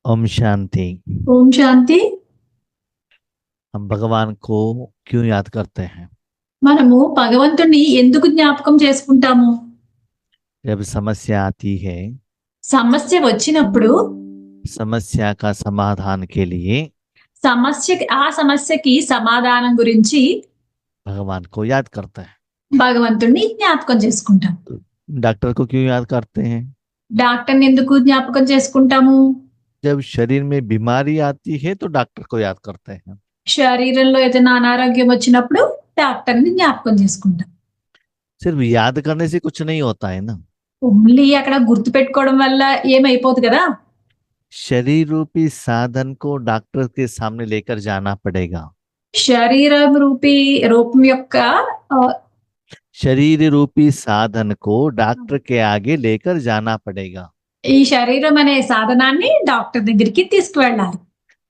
ओम शांति। ओम शांति। हम भगवान को क्यों याद करते हैं? మనము భగవంతుణ్ణి ఎందుకు జ్ఞాపకం చేసుకుంటాము? जब समस्या आती है, సమస్య వచ్చినప్పుడు समस्या का समाधान के लिए సమస్యకి సమాధానం గురించి भगवान को याद करते हैं। భగవంతుణ్ణి జ్ఞాపకం చేసుకుంటాం. तो डॉक्टर को क्यों याद करते हैं? డాక్టర్ని ఎందుకు జ్ఞాపకం చేసుకుంటాము? जब शरीर में बीमारी आती है तो डॉक्टर को याद करते हैं। శరీరంలో ఏదైనా అనారోగ్యం వచ్చినప్పుడు డాక్టర్ని జ్ఞాపకం చేసుకుంటాం. सिर्फ याद करने से कुछ नहीं होता है ना। ఓన్లీ అక్కడ గుర్తు పెట్టుకోవడం వల్ల ఏమైపోదు కదా. शरीर रूपी साधन को डॉक्टर के सामने लेकर जाना पड़ेगा। శరీరం రూపం యొక్క ఆ, शरीर रूपी साधन को डॉक्टर के आगे लेकर जाना पड़ेगा। ఈ శరీరం అనే సాధనాన్ని డాక్టర్ దగ్గరికి తీసుకువెళ్ళాలి.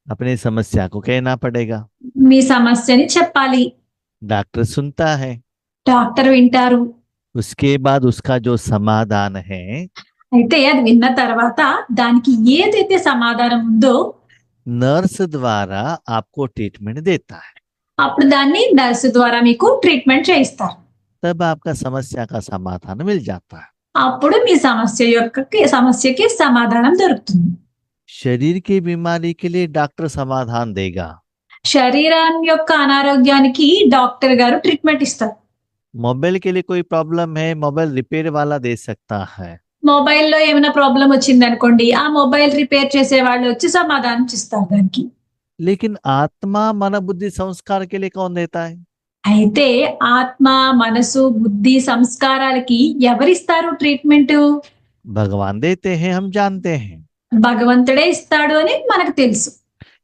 अपनी समस्या को कहना पड़ेगा। మీ సమస్యని చెప్పాలి. डॉक्टर सुनता है, డాక్టర్ వింటారు. उसके बाद उसका जो समाधान है అయితే అది విన్న తర్వాత దానికి ఏదైతే సమాధానం ఉందో नर्स द्वारा आपको ट्रीटमेंट देता है। అప్పుడు దాన్ని నర్సు ద్వారా మీకు ట్రీట్మెంట్ చేయిస్తారు. तब आपका समस्या का समाधान मिल जाता है। అప్పుడు మీ సమస్యకి సమాధానం దొరుకుతుంది. शरीर की बीमारी के लिए डॉक्टर समाधान देगा। శరీరం యొక్క అనారోగ్యానికి డాక్టర్ గారు ట్రీట్మెంట్ ఇస్తారు. मोबाइल के लिए कोई प्रॉब्लम है, मोबाइल रिपेयर वाला दे सकता है। మొబైల్లో ఏమైనా ప్రాబ్లం వచ్చింది అనుకోండి, ఆ మొబైల్ రిపేర్ చేసే వాళ్ళు వచ్చి సమాధానం ఇస్తారు దానికి. लेकिन आत्मा मन बुद्धि संस्कार के लिए कौन देता है? అయితే ఆత్మ, మనసు, బుద్ధి, సంస్కారాలకి ఎవరిస్తారు ట్రీట్మెంట్? भगवान देते हैं, हम जानते हैं। భగవంతుడే ఇస్తాడు అని మనకు తెలుసు.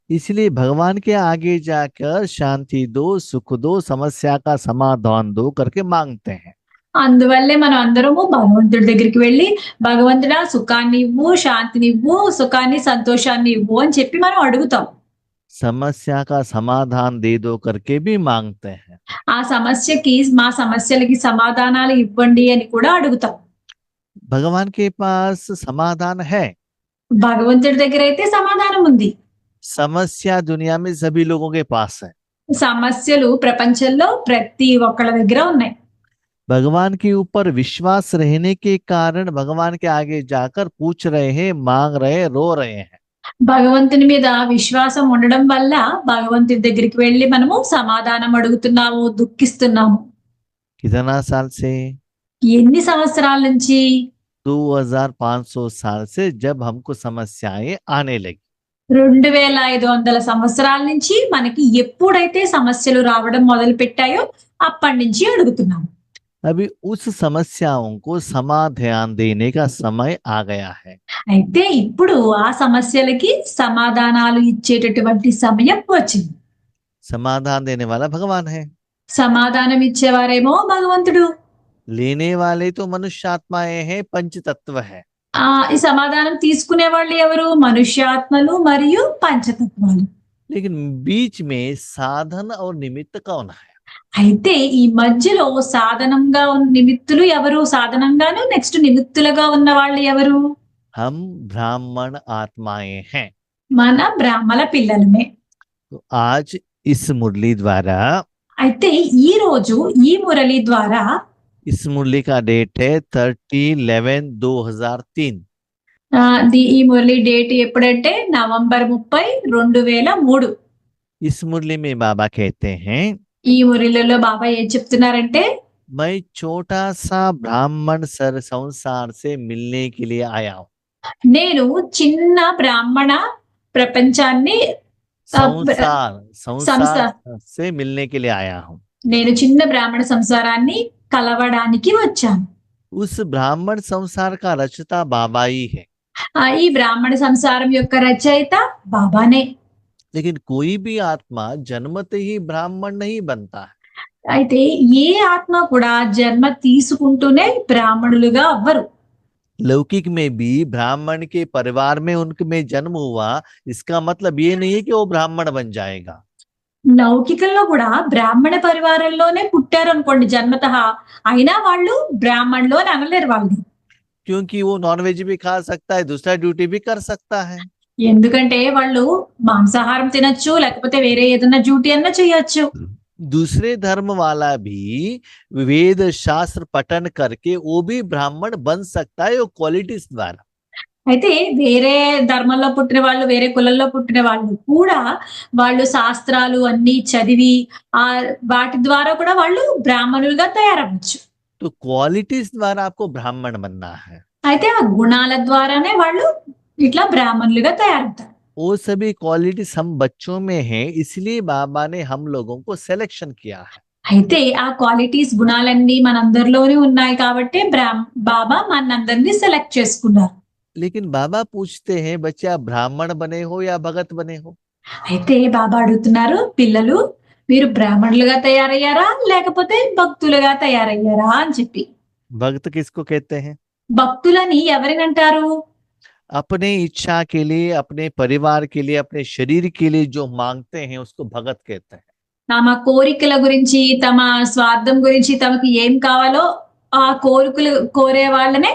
इसलिए भगवान के आगे जाकर शांति दो, सुख दो, समस्या का समाधान दो करके मांगते हैं। అందువల్లే మనం అందరము భగవంతుడి దగ్గరికి వెళ్ళి, భగవంతుడా సుఖాన్ని ఇవ్వు, శాంతిని ఇవ్వు, సుఖాన్ని, సంతోషాన్ని ఇవ్వు అని చెప్పి మనం అడుగుతాం. समस्या का समाधान दे दो करके भी मांगते हैं। ఆ మా సమస్యలకి సమాధానాలు ఇవ్వండి అని కూడా అడుగుతాం. भगवान के पास समाधान है। భగవంతుడి దగ్గర అయితే సమాధానం ఉంది. समस्या दुनिया में सभी लोगों के पास है। సమస్యలు ప్రపంచంలో ప్రతి ఒక్కళ్ళ దగ్గర ఉన్నాయి. भगवान के ऊपर विश्वास रहने के कारण भगवान के आगे जाकर पूछ रहे हैं, मांग रहे हैं, रो रहे हैं। భగవంతుని మీద విశ్వాసం ఉండడం వల్ల భగవంతుడి దగ్గరికి వెళ్ళి మనము సమాధానం అడుగుతున్నాము, దుఃఖిస్తున్నాము. कितना साल से? ఎన్ని సంవత్సరాల నుంచి? 2500 साल से, जब हमको समस्याएं आने लगी। 2500 సంవత్సరాల నుంచి మనకి ఎప్పుడైతే సమస్యలు రావడం మొదలు పెట్టాయో అప్పటి నుంచి అడుగుతున్నాము. अभी उस समस्याओं को समाधान देने का समय आ गया है। అయితే ఇప్పుడు ఆ సమస్యలకి సమాధానాలు ఇచ్చేటటువంటి సమయం వచ్చింది. समाधान देने वाला भगवान है, సమాధానం ఇచ్చేవారేమో భగవంతుడు. लेने वाले तो मनुष्य आत्माएं हैं, पंच तत्व है। ఈ సమాధానం తీసుకునే వాళ్ళు ఎవరు? మనుష్యాత్మలు మరియు పంచతత్వాలు. लेकिन बीच में साधन और निमित्त कौन है? అయితే ఈ మధ్యలో సాధనంగా ఉన్న నిమిత్తులు ఎవరు? సాధనంగాను నెక్స్ట్ నిమిత్తులుగా ఉన్న వాళ్ళు ఎవరు? हम ब्राह्मण आत्माएं हैं। మన బ్రాహ్మణ పిల్లలమే. तो आज इस मुरली द्वारा, అయితే ఈ రోజు ఈ మురళి ద్వారా, इस मुरली का डेट है 30/11/2003। ఈ మురళి డేట్ ఎప్పుడంటే నవంబర్ 30, 2003. इस मुरली में बाबा कहते हैं, ఈ మురళిలో బాబా ఏం చెప్తున్నారంటే, मैं छोटा सा ब्राह्मण सर संसार से मिलने के लिए आया हूँ। నేను చిన్న బ్రాహ్మణ ప్రపంచాన్ని संसार से मिलने के लिए आया हूँ। నేను చిన్న బ్రాహ్మణ సంసారాన్ని కలవడానికి వచ్చాను. उस ब्राह्मण संसार का रचता बाबा ही है। ఈ బ్రాహ్మణ సంసారం యొక్క రచయిత బాబానే. लेकिन कोई भी आत्मा जन्मते ही ब्राह्मण नहीं बनता है। అయితే ఏ ఆత్మ కూడా జన్మ తీసుకుంటూనే బ్రాహ్మణులుగా అవ్వరు. लौकिक में भी ब्राह्मण के परिवार में उनके जन्म हुआ, इसका मतलब ये नहीं है कि वो ब्राह्मण बन जाएगा। లౌకికంలో కూడా బ్రాహ్మణ పరివారంలోనే పుట్టారు అనుకోండి జన్మతః, అయినా వాళ్ళు బ్రాహ్మణులు అని అనలేరు వాళ్ళని. क्योंकि वो नॉनवेज भी खा सकता है, दूसरा ड्यूटी भी कर सकता है। ఎందుకంటే వాళ్ళు మాంసాహారం తినొచ్చు, లేకపోతే వేరే ఏదన్నా డ్యూటీ అన్నా చేయొచ్చు. दूसरे धर्म वाला भी वेद शास्त्र पठन करके वो भी ब्राह्मण बन सकता है वो क्वालिटीज द्वारा। అయితే వేరే ధర్మంలో పుట్టిన వాళ్ళు, వేరే కులంలో పుట్టిన వాళ్ళు కూడా వాళ్ళు శాస్త్రాలు అన్నీ చదివి వాటి ద్వారా కూడా వాళ్ళు బ్రాహ్మణులుగా తయారవ్వచ్చు. तो क्वालिटीज द्वारा आपको ब्राह्मण बनना है। అయితే ఆ గుణాల ద్వారానే వాళ్ళు ఇట్లా బ్రాహ్మణులుగా తయారవుతారు. वो सभी क्वालिटीज हम बच्चों में है, इसलिए बाबा ने हम लोगों को सिलेक्शन किया है। అయితే ఆ క్వాలిటీస్ గుణాలన్నీ మనందరిలోనే ఉన్నాయి కాబట్టి బాబా మనందరినీ సెలెక్ట్ చేసుకున్నారు. लेकिन बाबा पूछते हैं बच्चे आप ब्राह्मण बने हो या भगत बने हो? అయితే బాబా అడుగుతున్నారు, పిల్లలు మీరు బ్రాహ్మణులుగా తయారయ్యారా లేకపోతే భక్తులుగా తయారయ్యారా అని చెప్పి. भक्त किसको कहते हैं? భక్తులని ఎవరినంటారు? अपने इच्छा के लिए, अपने परिवार के लिए, अपने शरीर के लिए जो मांगते हैं उसको भगत कहते हैं। తమ కోరికల గురించి, తమ స్వార్థం గురించి, తమకి ఏం కావాలో ఆ కోరికలు కోరే వాళ్ళనే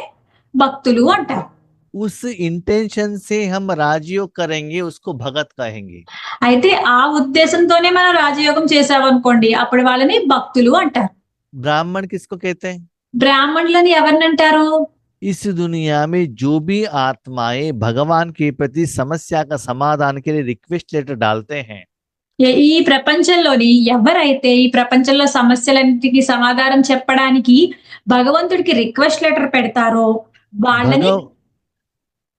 భక్తులు అంటారు. उस इंटेंशन से हम राजयोग करेंगे उसको भगत कहेंगे। అయితే ఆ ఉద్దేశంతోనే మనం రాజయోగం చేసామనుకోండి, అప్పుడు వాళ్ళని భక్తులు అంటారు. ब्राह्मण किसको कहते हैं? బ్రాహ్మణులని ఎవరినంటారు? इस दुनिया में जो भी आत्माएं भगवान के प्रति समस्या का समाधान के लिए रिक्वेस्ट लेटर डालते हैं, ఈ ప్రపంచంలోని ఎవరైతే ఈ ప్రపంచంలో సమస్యలన్నిటికీ సమాధానం చెప్పడానికి భగవంతుడికి రిక్వెస్ట్ లెటర్ పెడతారో వాళ్ళని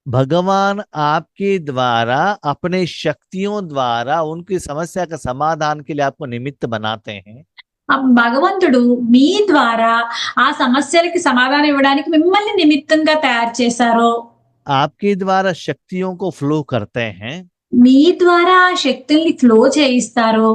भगवान आपके द्वारा अपने शक्तियों द्वारा उनकी समस्या का समाधान के लिए आपको निमित्त बनाते हैं। ఆ భగవంతుడు మీ ద్వారా ఆ సమస్యలకి సమాధానం ఇవ్వడానికి మిమ్మల్ని నిమిత్తంగా తయారు చేశారో, आपके द्वारा शक्तियों को फ्लो करते हैं, మీ ద్వారా ఆ శక్తుల్ని ఫ్లో చేయిస్తారో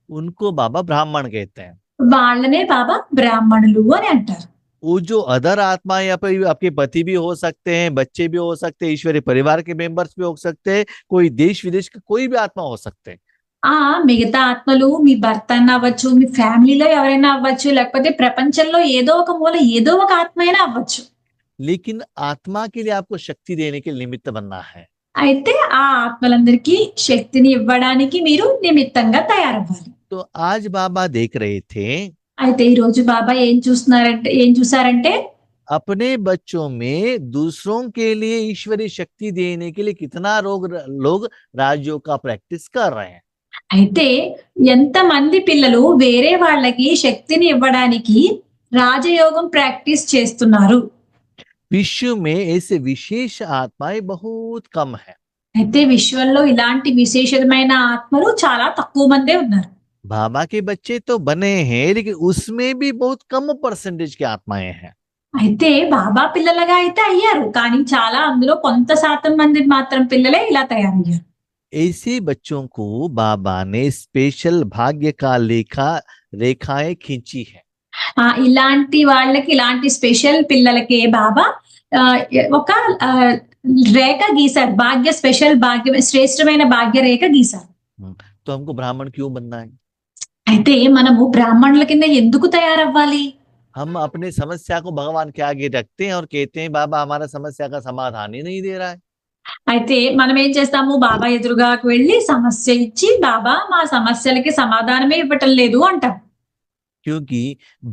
उनको बाबा ब्राह्मण कहते हैं। వాళ్ళనే బాబా బ్రాహ్మణులు అని అంటారు. वो जो अदर आत्मा या फिर आपके पति भी हो सकते हैं, बच्चे भी हो सकते हैं, ईश्वरीय परिवार के मेंबर्स भी हो सकते हैं, कोई देश विदेश का कोई भी आत्मा हो सकते हैं। ఆ మిగతా ఆత్మలు మీ భర్త అన్న అవ్వచ్చు, మీ ఫ్యామిలీలో ఎవరైనా అవ్వచ్చు, లేకపోతే ప్రపంచంలో ఏదో ఒక మూల ఏదో ఒక ఆత్మ అయినా అవ్వచ్చు. लेकिन आत्मा के लिए आपको शक्ति देने के निमित्त बनना है। అయితే ఆ ఆత్మలందరికీ శక్తిని ఇవ్వడానికి మీరు నిమిత్తంగా తయారవ్వాలి. तो आज बाबा देख रहे थे అయితే ఈ రోజు బాబా ఏం చూసారంటే अपने बच्चों में दूसरों के लिए ईश्वरीय शक्ति देने के लिए कितना लोग राजयोग का प्रैक्टिस कर रहे हैं। అయితే ఎంతమంది పిల్లలు వేరే వాళ్ళకి శక్తిని ఇవ్వడానికి రాజయోగం ప్రాక్టీస్ చేస్తున్నారు. विश्व में ऐसे विशेष आत्माएं बहुत कम है। అయితే విశ్వంలో ఇలాంటి విశేషమైన ఆత్మలు చాలా తక్కువ మందే ఉన్నారు. बाबा के बच्चे तो बने हैं लेकिन उसमें भी बहुत कम परसेंटेज की आत्माएं हैं। అయితే బాబా పిల్లలుగా అయితే అయ్యారు, కానీ చాలా అందులో కొంత శాతం మంది మాత్రం పిల్లలే ఇలా తయారయ్యారు. ऐसे बच्चों को बाबा ने स्पेशल भाग्य का रेखाएं खींची है। ఇలాంటి వాళ్ళకి, ఇలాంటి స్పెషల్ పిల్లలకి బాబా ఒక రేఖ గీశారు. స్పెషల్ భాగ్యం, శ్రేష్టమైన భాగ్య రేఖ గీశారు. तो हमको ब्राह्मण क्यों बनना है? అయితే మనము బ్రాహ్మణుల కింద ఎందుకు తయారవ్వాలి? हम अपने समस्या को भगवान के आगे रखते हैं और कहते हैं बाबा हमारा समस्या का समाधान ही नहीं दे रहा है। అయితే మనం ఏం చేస్తాము, బాబా ఎదురుగాకు వెళ్ళి సమస్య ఇచ్చి, బాబా మా సమస్యలకి సమాధానమే ఇవ్వటం లేదు అంటాం. क्योंकि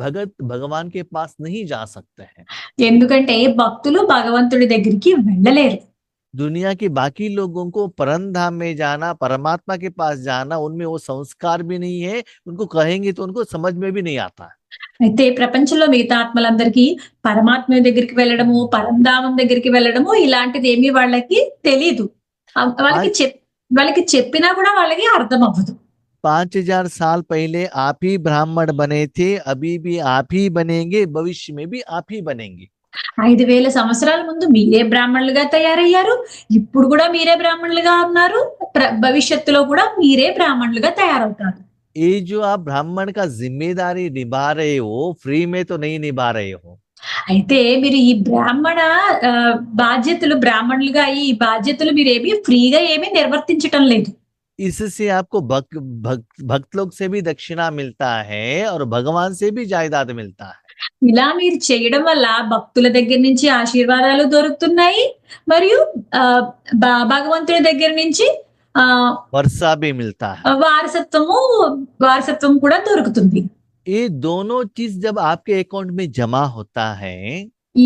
भगत भगवान के पास नहीं जा सकते हैं। ఎందుకంటే భక్తులు భగవంతుడి దగ్గరికి వెళ్ళలేరు. दुनिया के बाकी लोगों को परम धाम में जाना, परमात्मा के पास जाना, उनमें वो संस्कार भी नहीं है, उनको कहेंगे तो उनको समझ में भी नहीं आता है। అయితే ప్రపంచంలో మిగతా ఆత్మలందరికీ పరమాత్మ దగ్గరికి వెళ్ళడము, పరంధామం దగ్గరికి వెళ్ళడము ఇలాంటిది ఏమీ వాళ్ళకి తెలీదు. వాళ్ళకి చెప్పినా కూడా వాళ్ళకి అర్థం అవ్వదు. 5000 साल पहले आप ही ब्राह्मण बने थे, अभी भी आप ही बनेंगे, भविष्य में भी आप ही बनेंगे। 5000 సంవత్సరాల ముందు మీరే బ్రాహ్మణులుగా తయారయ్యారు, ఇప్పుడు కూడా మీరే బ్రాహ్మణులుగా ఉన్నారు, భవిష్యత్తులో కూడా మీరే బ్రాహ్మణులుగా తయారవుతారు. ये जो आप ब्राह्मण का जिम्मेदारी निभा रहे हो, फ्री में तो नहीं निभा रहे हो। అయితే మీరు ఈ బ్రాహ్మణ బాధ్యతలు, బ్రాహ్మణులుగా ఈ బాధ్యతలు మీరేమి ఫ్రీగా ఏమీ నిర్వర్తించటం లేదు. इससे आपको भक्त लोग से भी दक्षिणा मिलता है और भगवान से भी जायदाद मिलता है। ఇలా మీరు చేయడం వల్ల భక్తుల దగ్గర నుంచి ఆశీర్వాదాలు దొరుకుతున్నాయి. మరియు భగవంతుడి దగ్గర నుంచి वर्षा भी मिलता है। వారసత్వం కూడా దొరుకుతుంది. ये दोनों चीज जब आपके अकाउंट में जमा होता है,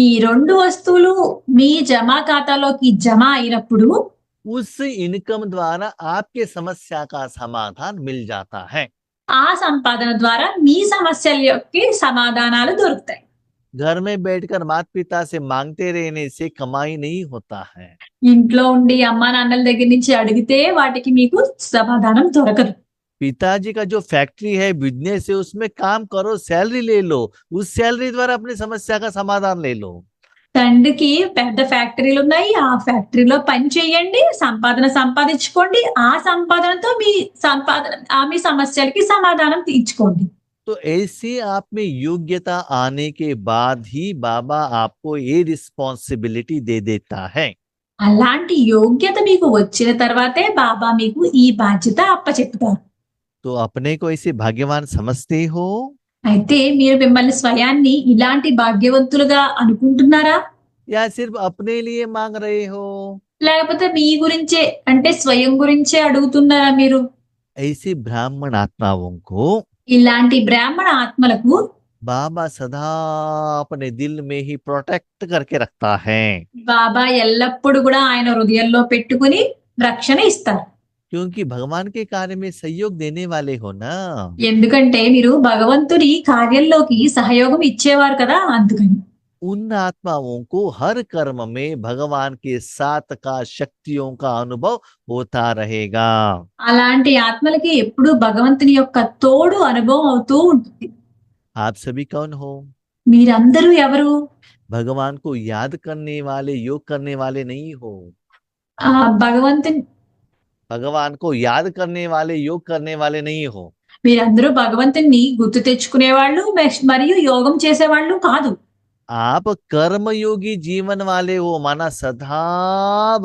ఈ 2 వస్తువులు మీ జమా ఖాతాలోకి జమ అయినప్పుడు उस इनकम द्वारा आपके समस्या का समाधान मिल जाता है। ఆ సంపాదన ద్వారా మీ సమస్యలకి సమాధానాలు దొరుకుతాయి. घर में बैठकर माता पिता से मांगते रहने से कमाई नहीं होता है। ఇంట్లో ఉండి అమ్మా నాన్నల దగ్గర నుంచి అడిగితే వాటికి మీకు సమాధానం దొరకదు. पिताजी का जो फैक्ट्री है, बिजनेस है, उसमें काम करो, सैलरी ले लो, उस सैलरी द्वारा अपनी समस्या का समाधान ले लो। తండ్రికి పెద్ద ఫ్యాక్టరీలు ఉన్నాయి. ఆ ఫ్యాక్టరీలో పని చేయండి, సంపాదన సంపాదించుకోండి. ఆ సంపాదనతో మీ సమస్యలకి సమాధానం తీర్చుకోండి. तो ऐसे आप में योग्यता आने के बाद ही बाबा आपको ये रिस्पॉन्सिबिलिटी दे देता है। అలాంటి యోగ్యత మీకు వచ్చిన తర్వాతే బాబా మీకు ఈ బాధ్యత అప్పచెప్తారు. तो अपने को ऐसे भाग्यवान समझते हो? అయితే మీరు మిమ్మల్ని స్వయాన్ని ఇలాంటి భాగ్యవంతులుగా అనుకుంటున్నారా? या सिर्फ अपने लिए मांग रहे हो? లేకపోతే మీ గురించే అంటే స్వయం గురించే అడుగుతున్నారా మీరు? ऐसे ब्राह्मण आत्माओं को ఇలాంటి బ్రాహ్మణ ఆత్మలకు बाबा सदा अपने दिल में ही प्रोटेक्ट करके रखता है। బాబా ఎల్లప్పుడూ కూడా ఆయన హృదయంలో పెట్టుకుని రక్షణ ఇస్తారు. क्योंकि भगवान के कार्य में सहयोग देने वाले हो ना। ఎందుకంటే మీరు భగవంతుని కార్యంలోకి సహయోగం ఇచ్చేవారు కదా, అందుకని. उन आत्माओं को हर कर्म में भगवान के साथ का शक्तियों का अनुभव होता रहेगा। అలాంటి ఆత్మలకి ఎప్పుడు భగవంతుని యొక్క తోడు అనుభవం అవుతూ ఉంటుంది. आप सभी कौन हो? మీరందరూ ఎవరు? भगवान को याद करने वाले, योग करने वाले नहीं हो। भगवान को याद करने वाले, योग करने वाले नहीं हो। మీరందరూ భగవంతుని గుర్తు తెచ్చుకునే వాళ్ళు మరియు యోగం చేసే వాళ్ళు కాదు. आप कर्मयोगी जीवन वाले हो, माना सदा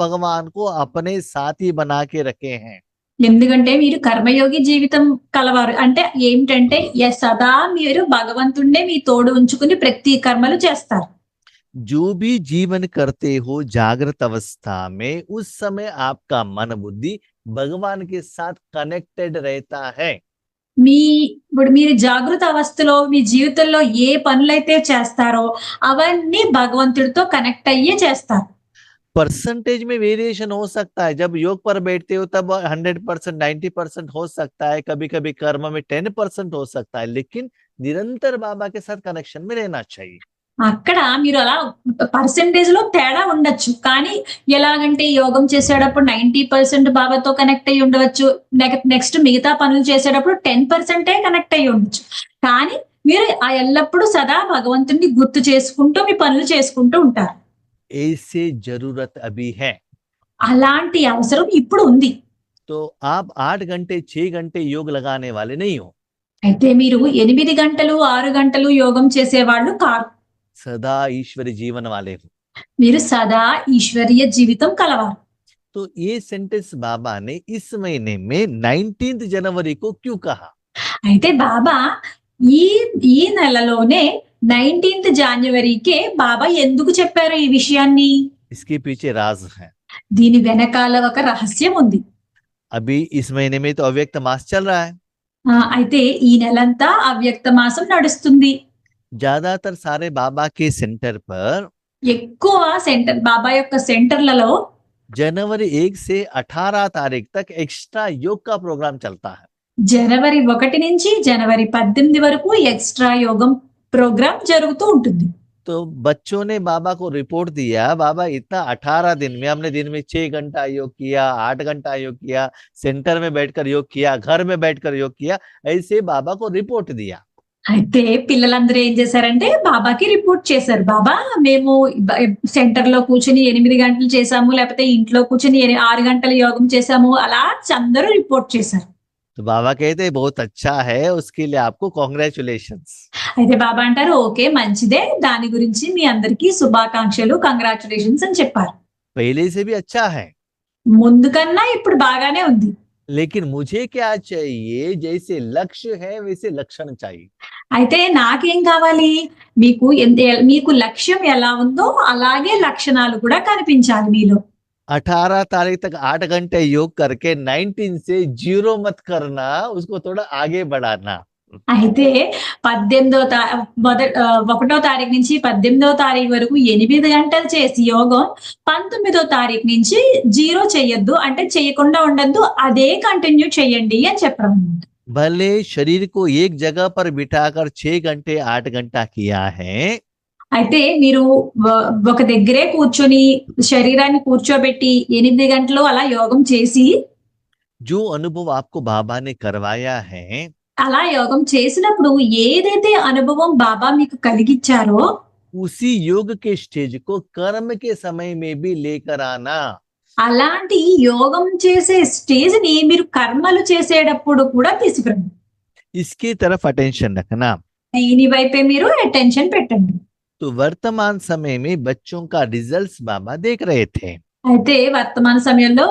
भगवान को अपने साथी बना के रखे हैं। ఎందుకంటే మీరు కర్మయోగి జీవితం కలవారు. అంటే ఏమిటంటే సదా మీరు భగవంతుణ్ణే మీ తోడు ఉంచుకుని ప్రతి కర్మలు చేస్తారు. जो भी जीवन करते हो जागृत अवस्था में, उस समय आपका मन बुद्धि भगवान के साथ कनेक्टेड रहता है। ఇప్పుడు మీరు జాగృత అవస్థలో మీ జీవితంలో ఏ పనులైతే చేస్తారో అవన్నీ భగవంతుడితో కనెక్ట్ అయ్యే చేస్తారు. परसेंटेज में वेरिएशन हो सकता है। जब योग पर बैठते हो तब 100%, 90% हो सकता है, कभी कभी कर्म में 10% हो सकता है, लेकिन निरंतर बाबा के साथ कनेक्शन में रहना चाहिए। అక్కడ మీరు అలా పర్సెంటేజ్ లో తేడా ఉండొచ్చు. కానీ ఎలాగంటే యోగం చేసేటప్పుడు 90% బాబాతో కనెక్ట్ అయ్యి ఉండవచ్చు. నెక్స్ట్ మిగతా పనులు చేసేటప్పుడు 10% కనెక్ట్ అయ్యి ఉండొచ్చు. కానీ మీరు ఎల్లప్పుడూ సదా భగవంతుడిని గుర్తు చేసుకుంటూ మీ పనులు చేసుకుంటూ ఉంటారు. ऐसे जरूरत अभी है। అలాంటి అవసరం ఇప్పుడు ఉంది. तो आप 8 घंटे 6 घंटे योग लगाने वाले नहीं हो। అయితే మీరు 8 గంటలు 6 గంటలు యోగం చేసేవాళ్ళు కాదు. सदा ईश्वरी जीवन वाले हो। మీరు సదా ఈశ్వరీయ జీవితం కలవారు. तो ये सेंटेंस बाबा ने इस महीने में 19 जनवरी को क्यों कहा? అయితే బాబా ఈ నెలలోనే 19th జనవరికే బాబా ఎందుకు చెప్పారు ఈ విషయాన్ని? इसके पीछे राज है। దీని వెనకాల ఒక రహస్యం ఉంది. अभी इस महीने में तो अव्यक्त मास चल रहा है। అయితే ఈ నెలంతా అవ్యక్త మాసం నడుస్తుంది. ज्यादातर सारे बाबा के सेंटर पर ఎక్కువ బాబా యొక్క సెంటర్లలో जनवरी 1 से 18 तारीख तक एक्स्ट्रा योग का प्रोग्राम चलता है। జనవరి 1 నుంచి జనవరి 18 వరకు ఎక్స్ట్రా యోగం ప్రోగ్రాం జరుగుతూ ఉంటుంది. तो बच्चों ने बाबा को रिपोर्ट दिया, बाबा इतना 18 दिन में हमने दिन में 6 घंटा योग किया, 8 घंटा योग किया, सेंटर में बैठकर योग किया, घर में बैठकर योग किया, ऐसे बाबा को रिपोर्ट दिया। అయితే పిల్లలందరూ ఏం చేశారంటే బాబాకి రిపోర్ట్ చేశారు. బాబా మేము సెంటర్ లో కూర్చుని 8 గంటలు చేసాము, లేకపోతే ఇంట్లో కూర్చుని 6 గంటలు యోగం చేసాము, అలా అందరూ రిపోర్ట్ చేశారు. तो बाबा कहते बहुत अच्छा है, उसके लिए आपको कांग्रेचुलेशंस। అయితే బాబా అంటారు ఓకే మంచిదే, దాని గురించి మీ అందరికీ శుభాకాంక్షలు, కంగ్రాచులేషన్స్ అని చెప్పారు. पहले से भी अच्छा है। ముందు కన్నా ఇప్పుడు బాగానే ఉంది. लेकिन मुझे क्या चाहिए, जैसे लक्ष्य है वैसे लक्षण चाहिए। అయితే నాకేం కావాలి? మీకు లక్ష్యం ఎలా ఉందో అలాగే లక్షణాలు కూడా కనిపించాలి మీలో. 18 तारीख तक 8 घंटे योग करके 19 से 0 मत करना, उसको थोड़ा आगे बढ़ाना। అయితే 1 తారీఖు నుంచి 18వ తారీఖు వరకు 8 గంటలు చేసి యోగం 19వ తారీఖు నుంచి 0 చేయొద్దు. అంటే చేయకుండా ఉండొద్దు. అదే కంటిన్యూ చేయండి అని చెప్పారన్నమాట. भले शरीर को एक जगह पर बिठाकर 6 घंटे 8 घंटा किया है, అయితే మీరు ఒక దగ్గరే కూర్చొని శరీరాన్ని కూర్చోబెట్టి 8 గంటలు అలా యోగం చేసి जो अनुभव आपको बाबा ने करवाया है, అలా యోగం చేసినప్పుడు ఏదైతే అనుభవం బాబా మీకు కలిగిచ్చారో उसी योग के स्टेज को कर्म के समय में भी लेकर आना। అలాంటి యోగం చేసే స్టేజ్ ని మీరు కర్మలు చేసేటప్పుడు కూడా తీసుకురండి. इसकी तरफ अटेंशन रखना। దీని వైపే మీరు అటెన్షన్ పెట్టండి. तो वर्तमान समय में बच्चों का रिजल्ट्स बाबा देख रहे थे। అయితే వర్తమాన సమయంలో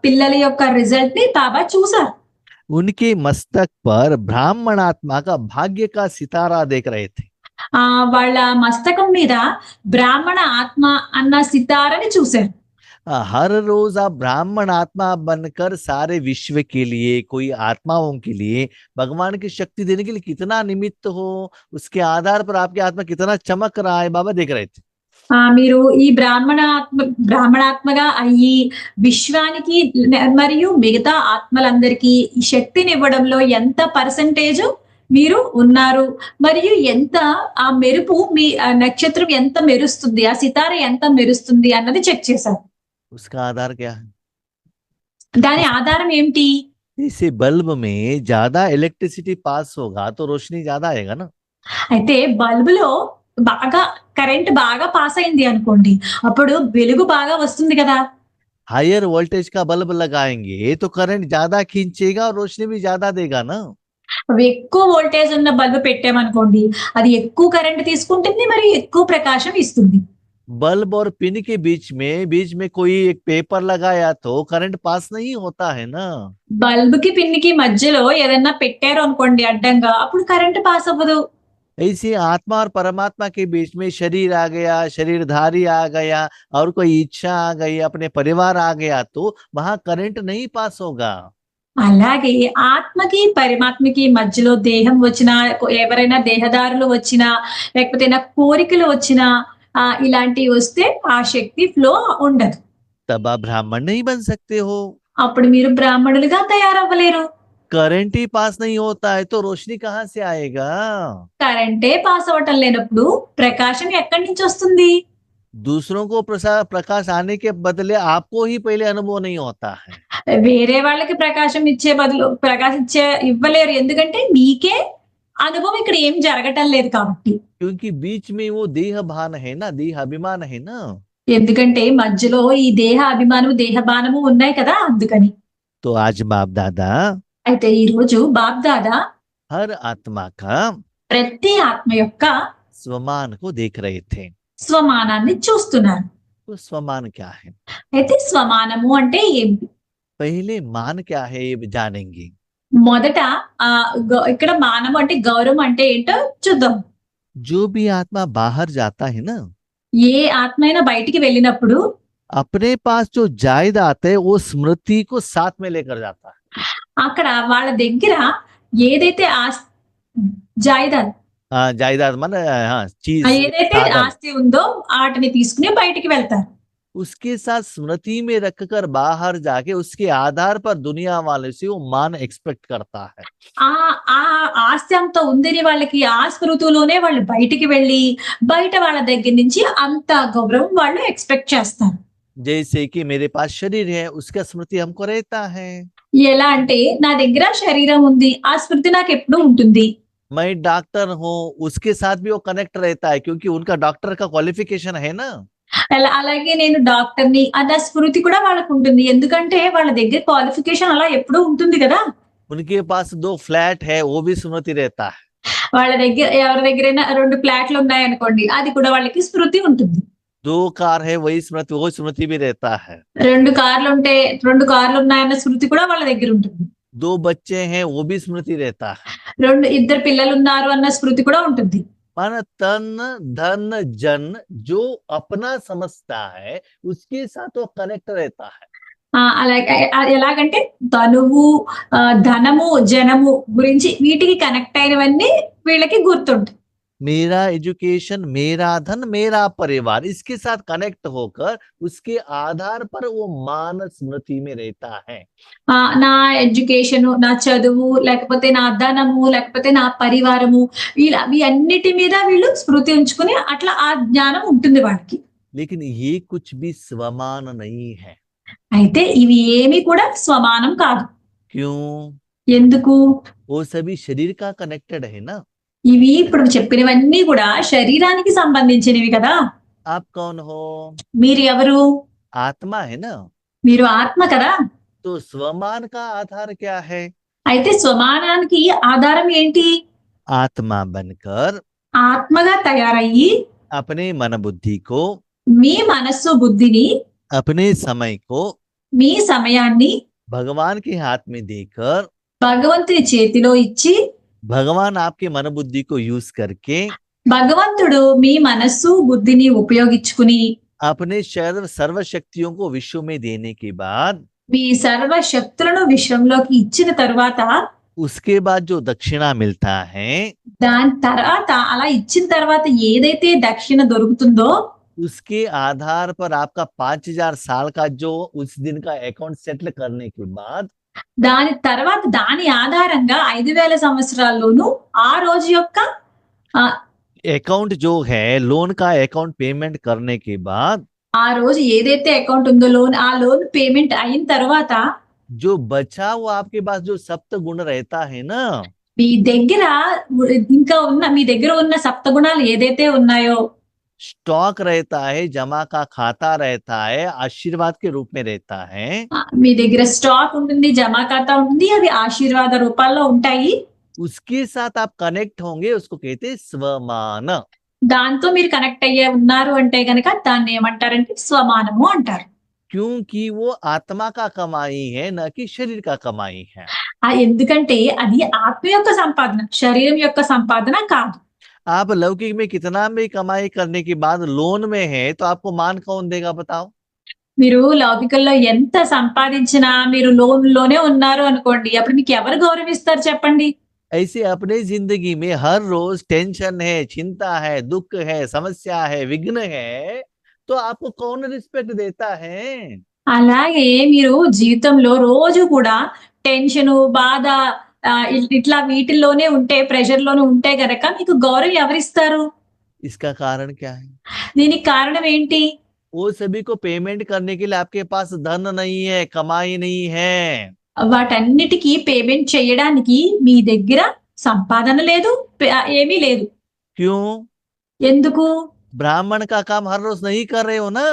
పిల్లల యొక్క రిజల్ట్ ని బాబా చూసారు. उनके मस्तक पर ब्राह्मणात्मा का भाग्य का सितारा देख रहे थे। వాళ్ళ మస్తకం మీద బ్రాహ్మణ ఆత్మ అన్న సితారని చూశారు. हर रोज आप ब्राह्मण आत्मा बनकर सारे विश्व के लिए, कोई आत्माओं के लिए भगवान की शक्ति देने के लिए कितना निमित्त हो, उसके आधार पर आपकी आत्मा कितना चमक रहा है, बाबा देख रहे थे। మీరు ఈ బ్రాహ్మణాత్మగా అయ్యి విశ్వానికి మరియు మిగతా ఆత్మలందరికీ ఈ శక్తిని ఇవ్వడంలో ఎంత పర్సంటేజ్ మీరు ఉన్నారు, మరియు ఎంత ఆ మెరుపు మీ నక్షత్రం ఎంత మెరుస్తుంది, ఆ సితార ఎంత మెరుస్తుంది అన్నది చెక్ చేశారు. उसका आधार क्या है? దాని ఆధారం ఏమిటి? जैसे बल्ब में ज्यादा इलेक्ट्रिसिटी पास होगा तो रोशनी ज्यादा आएगा ना। అయితే బల్బులో బాగా కరెంట్ బాగా పాస్ అయింది అనుకోండి, అప్పుడు వెలుగు బాగా వస్తుంది కదా. हायर वोल्टेज का बल्ब लगाएंगे तो करंट ज्यादा खींचेगा और रोशनी भी ज्यादा देगा ना। ఎక్కువ వోల్టేజ్ ఉన్న బల్బ్ పెట్టామనుకోండి, అది ఎక్కువ కరెంట్ తీసుకుంటుంది, మరి ఎక్కువ ప్రకాశం ఇస్తుంది. बल्ब और पिन के बीच में कोई एक पेपर लगाया तो करंट पास नहीं होता है ना। బల్బ్ కి పిన్ కి మధ్యలో ఏదన్నా పెట్టారు అనుకోండి అడ్డంగా, అప్పుడు కరెంట్ పాస్ అవ్వదు. ऐसे आत्मा और परमात्मा के बीच में शरीर आ गया, शरीरधारी आ गया और कोई इच्छा आ गई, अपने परिवार आ गया तो वहां करंट नहीं पास होगा। అలాగే ఆత్మకి పరమాత్మకి మధ్యలో దేహం వచ్చినా, ఎవరైనా దేహదారులు వచ్చినా, లేకపోతే నా కోరికలు వచ్చినా, ఇలాంటివి వస్తే ఆ శక్తి ఫ్లో ఉండదు. तब आप ब्राह्मण नहीं बन सकते हो। అప్పుడు మీరు బ్రాహ్మణులుగా తయారవ్వలేరు. करंट ही पास नहीं होता है तो रोशनी कहाँ से आएगा? కరెంటే పాస్ అవ్వటం లేనప్పుడు ప్రకాశం ఎక్కడి నుంచి వస్తుంది? दूसरों को प्रकाश आने के बदले आपको ही पहले अनुभव नहीं होता है। వేరే వాళ్ళకి ప్రకాశం ఇచ్చే బదులు ఇవ్వలేరు. ఎందుకంటే మీకే అనుభవం ఇక్కడ ఏం జరగటం లేదు కాబట్టి. क्योंकि बीच में वो देह भान है ना, देह अभिमान है ना। ఎందుకంటే మధ్యలో ఈ దేహ అభిమానము, దేహ బాణము ఉన్నాయి కదా, అందుకని. तो आज बाप दादा అయితే ఈ రోజు బాప్ దాదా हर आत्मा का ప్రతి ఆత్మ యొక్క स्वमान को देख रहे थे। స్వమానాన్ని చూస్తున్నారు. तो स्वमान क्या है? అయితే స్వమానము అంటే ఏంటి? पहले मान क्या है ये जानेंगे। మొదట ఇక్కడ మానము అంటే గౌరవం అంటే ఏంటో చూద్దాం. जो भी आत्मा बाहर जाता है ना, ఏ ఆత్మ అయినా బయటికి వెళ్ళినప్పుడు अपने पास जो जायदाद है वो स्मृति को साथ में लेकर जाता है। అక్కడ వాళ్ళ దగ్గర ఏదైతే జాయిదాద్ जायदाद मन चीज, ఏదైతే ఆస్తి ఉందో వాటిని తీసుకుని బయటికి వెళ్తారు. उसके साथ स्मृति में रखकर बाहर जाके उसके आधार पर दुनिया वाले से वो मान एक्सपेक्ट करता है। ఆ ఆస్తి అంత ఉందని వాళ్ళకి ఆ స్మృతిలోనే వాళ్ళు బయటికి వెళ్ళి బయట వాళ్ళ దగ్గర నుంచి అంత గౌరవం వాళ్ళు ఎక్స్పెక్ట్ చేస్తారు. जैसे कि मेरे पास शरीर है, उसका स्मृति हमको रहता है। ఎలా అంటే నా దగ్గర శరీరం ఉంది, ఆ స్మృతి నాకు ఎప్పుడూ ఉంటుంది. मैं डॉक्टर हूँ, उसके साथ भी वो कनेक्ट रहता है क्योंकि उनका डॉक्टर का क्वालिफिकेशन है ना। అలాగే నేను డాక్టర్ని అన్న స్మృతి కూడా వాళ్ళకు ఉంటుంది. ఎందుకంటే వాళ్ళ దగ్గర క్వాలిఫికేషన్ అలా ఎప్పుడూ ఉంటుంది కదా. उनके पास 2 फ्लैट है, वो भी स्मृति रहता है। వాళ్ళ దగ్గర ఎవరి దగ్గరైనా 2 ఫ్లాట్లు ఉన్నాయనుకోండి, అది కూడా వాళ్ళకి స్మృతి ఉంటుంది. 2 कार है वही स्मृति, वो स्मृति भी रहता है। 2 కార్లుంటే 2 కార్లు ఉన్నాయన్న స్మృతి కూడా వాళ్ళ దగ్గర ఉంటుంది. 2 बच्चे हैं वो भी स्मृति रहता है। 2 పిల్లలున్నారు అన్న స్మృతి కూడా ఉంటుంది. मन तन धन जन जो अपना समझता है उसके साथ वो कनेक्ट रहता है। అలాగే ఎలాగంటే తనువు, ధనము, జనము గురించి వీటికి కనెక్ట్ అయినవన్నీ వీళ్ళకి గుర్తుంటాయి. मेरा एजुकेशन, मेरा धन, मेरा परिवार, इसके साथ कनेक्ट होकर उसके आधार पर वो मानस स्मृति में रहता है। నా ఎడ్యుకేషను, నా చదువు, లేకపోతే నా ధనము, లేకపోతే నా పరివారము, ఇవి అన్నిటి మీద వీళ్ళు స్మృతి ఉంచుకుని అట్లా ఆ జ్ఞానం ఉంటుంది వాళ్ళకి. लेकिन ये कुछ भी स्वमान नहीं है। అయితే ఇవి ఏమి కూడా స్వమానం కాదు. क्यों? ఎందుకు? वो सभी शरीर का कनेक्टेड है ना। ఇవి ఇప్పుడు చెప్పినవన్నీ కూడా శరీరానికి సంబంధించినవి కదా. आप कौन हो? మీరు ఎవరు? आत्मा है ना। మీరు ఆత్మ కదా. तो स्वमान का आधार क्या है? అయితే స్వమానానికి ఆధారం ఏంటి? आत्मा बनकर ఆత్మగా తయారయ్యి अपने मन बुद्धि को, మీ మనస్సు బుద్ధిని, अपने समय को మీ సమయాన్ని भगवान के हाथ में देकर, భగవంతుని చేతిలో ఇచ్చి, भगवान आपके मन बुद्धि को यूज करके భగవంతుడు మీ మనస్సు బుద్ధిని ఉపయోగించుకుని अपने सर्व शक्तियों को विश्व में देने के बाद, మీ సర్వ శక్తులను విశ్వంలోకి ఇచ్చిన తరువాత, उसके बाद जो दक्षिणा मिलता है, దాని తర్వాత అలా ఇచ్చిన తర్వాత ఏదైతే దక్షిణ దొరుకుతుందో उसके आधार पर आपका 5000 साल का जो उस दिन का अकाउंट सेटल करने के बाद, దాని తర్వాత దాని ఆధారంగా 5000 సంవత్సరాల్లోనూ ఆ రోజు యొక్క अकाउंट जो है लोन का अकाउंट पेमेंट करने के बाद, ఆ రోజు ఏదైతే అకౌంట్ ఉందో ఆ లోన్ పేమెంట్ అయిన తర్వాత जो बचा वो आपके पास जो सप्त गुण रहता है ना, మీ దగ్గర మీ దగ్గర ఉన్న సప్తగుణాలు ఏదైతే ఉన్నాయో, स्टॉक रहता है, जमा का खाता रहता है, आशीर्वाद के रूप में रहता है। మీ దగ్గర స్టాక్ ఉంటుంది, జమా ఖాతా ఉంటుంది, అవి ఆశీర్వాద రూపాల్లో ఉంటాయి. उसके साथ आप कनेक्ट होंगे, उसको कहते हैं स्वमान। దాంతో మీరు కనెక్ట్ అయ్యే ఉన్నారు అంటే గనక దాన్ని ఏమంటారంటే స్వమానము అంటారు. क्योंकि वो आत्मा का कमाई है, न कि शरीर का कमाई है। ఎందుకంటే అది ఆత్మ యొక్క సంపాదన, శరీరం యొక్క సంపాదన కాదు. आप लौकिक में कितना भी कमाई करने के बाद लोन में है तो आपको मान कौन देगा बताओ? మీరు లౌకికల్లో ఎంత సంపాదించినా మీరు లోనే ఉన్నారు అనుకోండి, అప్పుడు మీకు ఎవరు గౌరవిస్తారు చెప్పండి? ऐसे अपने जिंदगी में हर रोज टेंशन है, चिंता है, दुख है, समस्या है, विघ्न है, तो आपको कौन रिस्पेक्ट देता है? అలాగే మీరు జీవితంలో రోజు కూడా టెన్షన్, బాధ, ఇట్లా వీటిల్లోనే ఉంటే, ప్రెషర్ లోనే ఉంటే గనక మీకు గౌరవం ఎవరిస్తారు? इसका कारण क्या है? దీనికి కారణం ఏంటి? वो सभी को पेमेंट करने के लिए आपके पास धन नहीं है, कमाई नहीं है। వాటన్నిటికీ పేమెంట్ చేయడానికి మీ దగ్గర సంపాదన లేదు, ఏమీ లేదు. क्यों? ఎందుకు? ब्राह्मण का काम हर रोज नहीं कर रहे हो ना।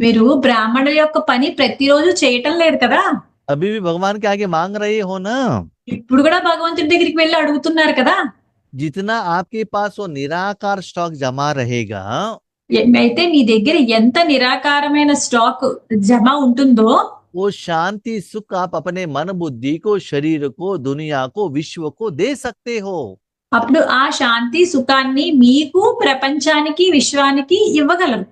మీరు బ్రాహ్మణుల యొక్క పని ప్రతిరోజు చేయటం లేదు కదా. अभी भी भगवान के आगे मांग रहे हो ना। ఇప్పుడు కూడా భగవంతుడి దగ్గరికి వెళ్ళి అడుగుతున్నారు కదా. जितना आपके पास वो निराकार स्टॉक जमा रहेगा, అయితే మీ దగ్గర ఎంత నిరాకారమైన స్టాక్ జమ ఉంటుందో, वो शांति सुख आप अपने मन बुद्धि को, शरीर को, दुनिया को, विश्व को दे सकते हो। అప్పుడు ఆ శాంతి సుఖాన్ని మీకు, ప్రపంచానికి, విశ్వానికి ఇవ్వగలరు.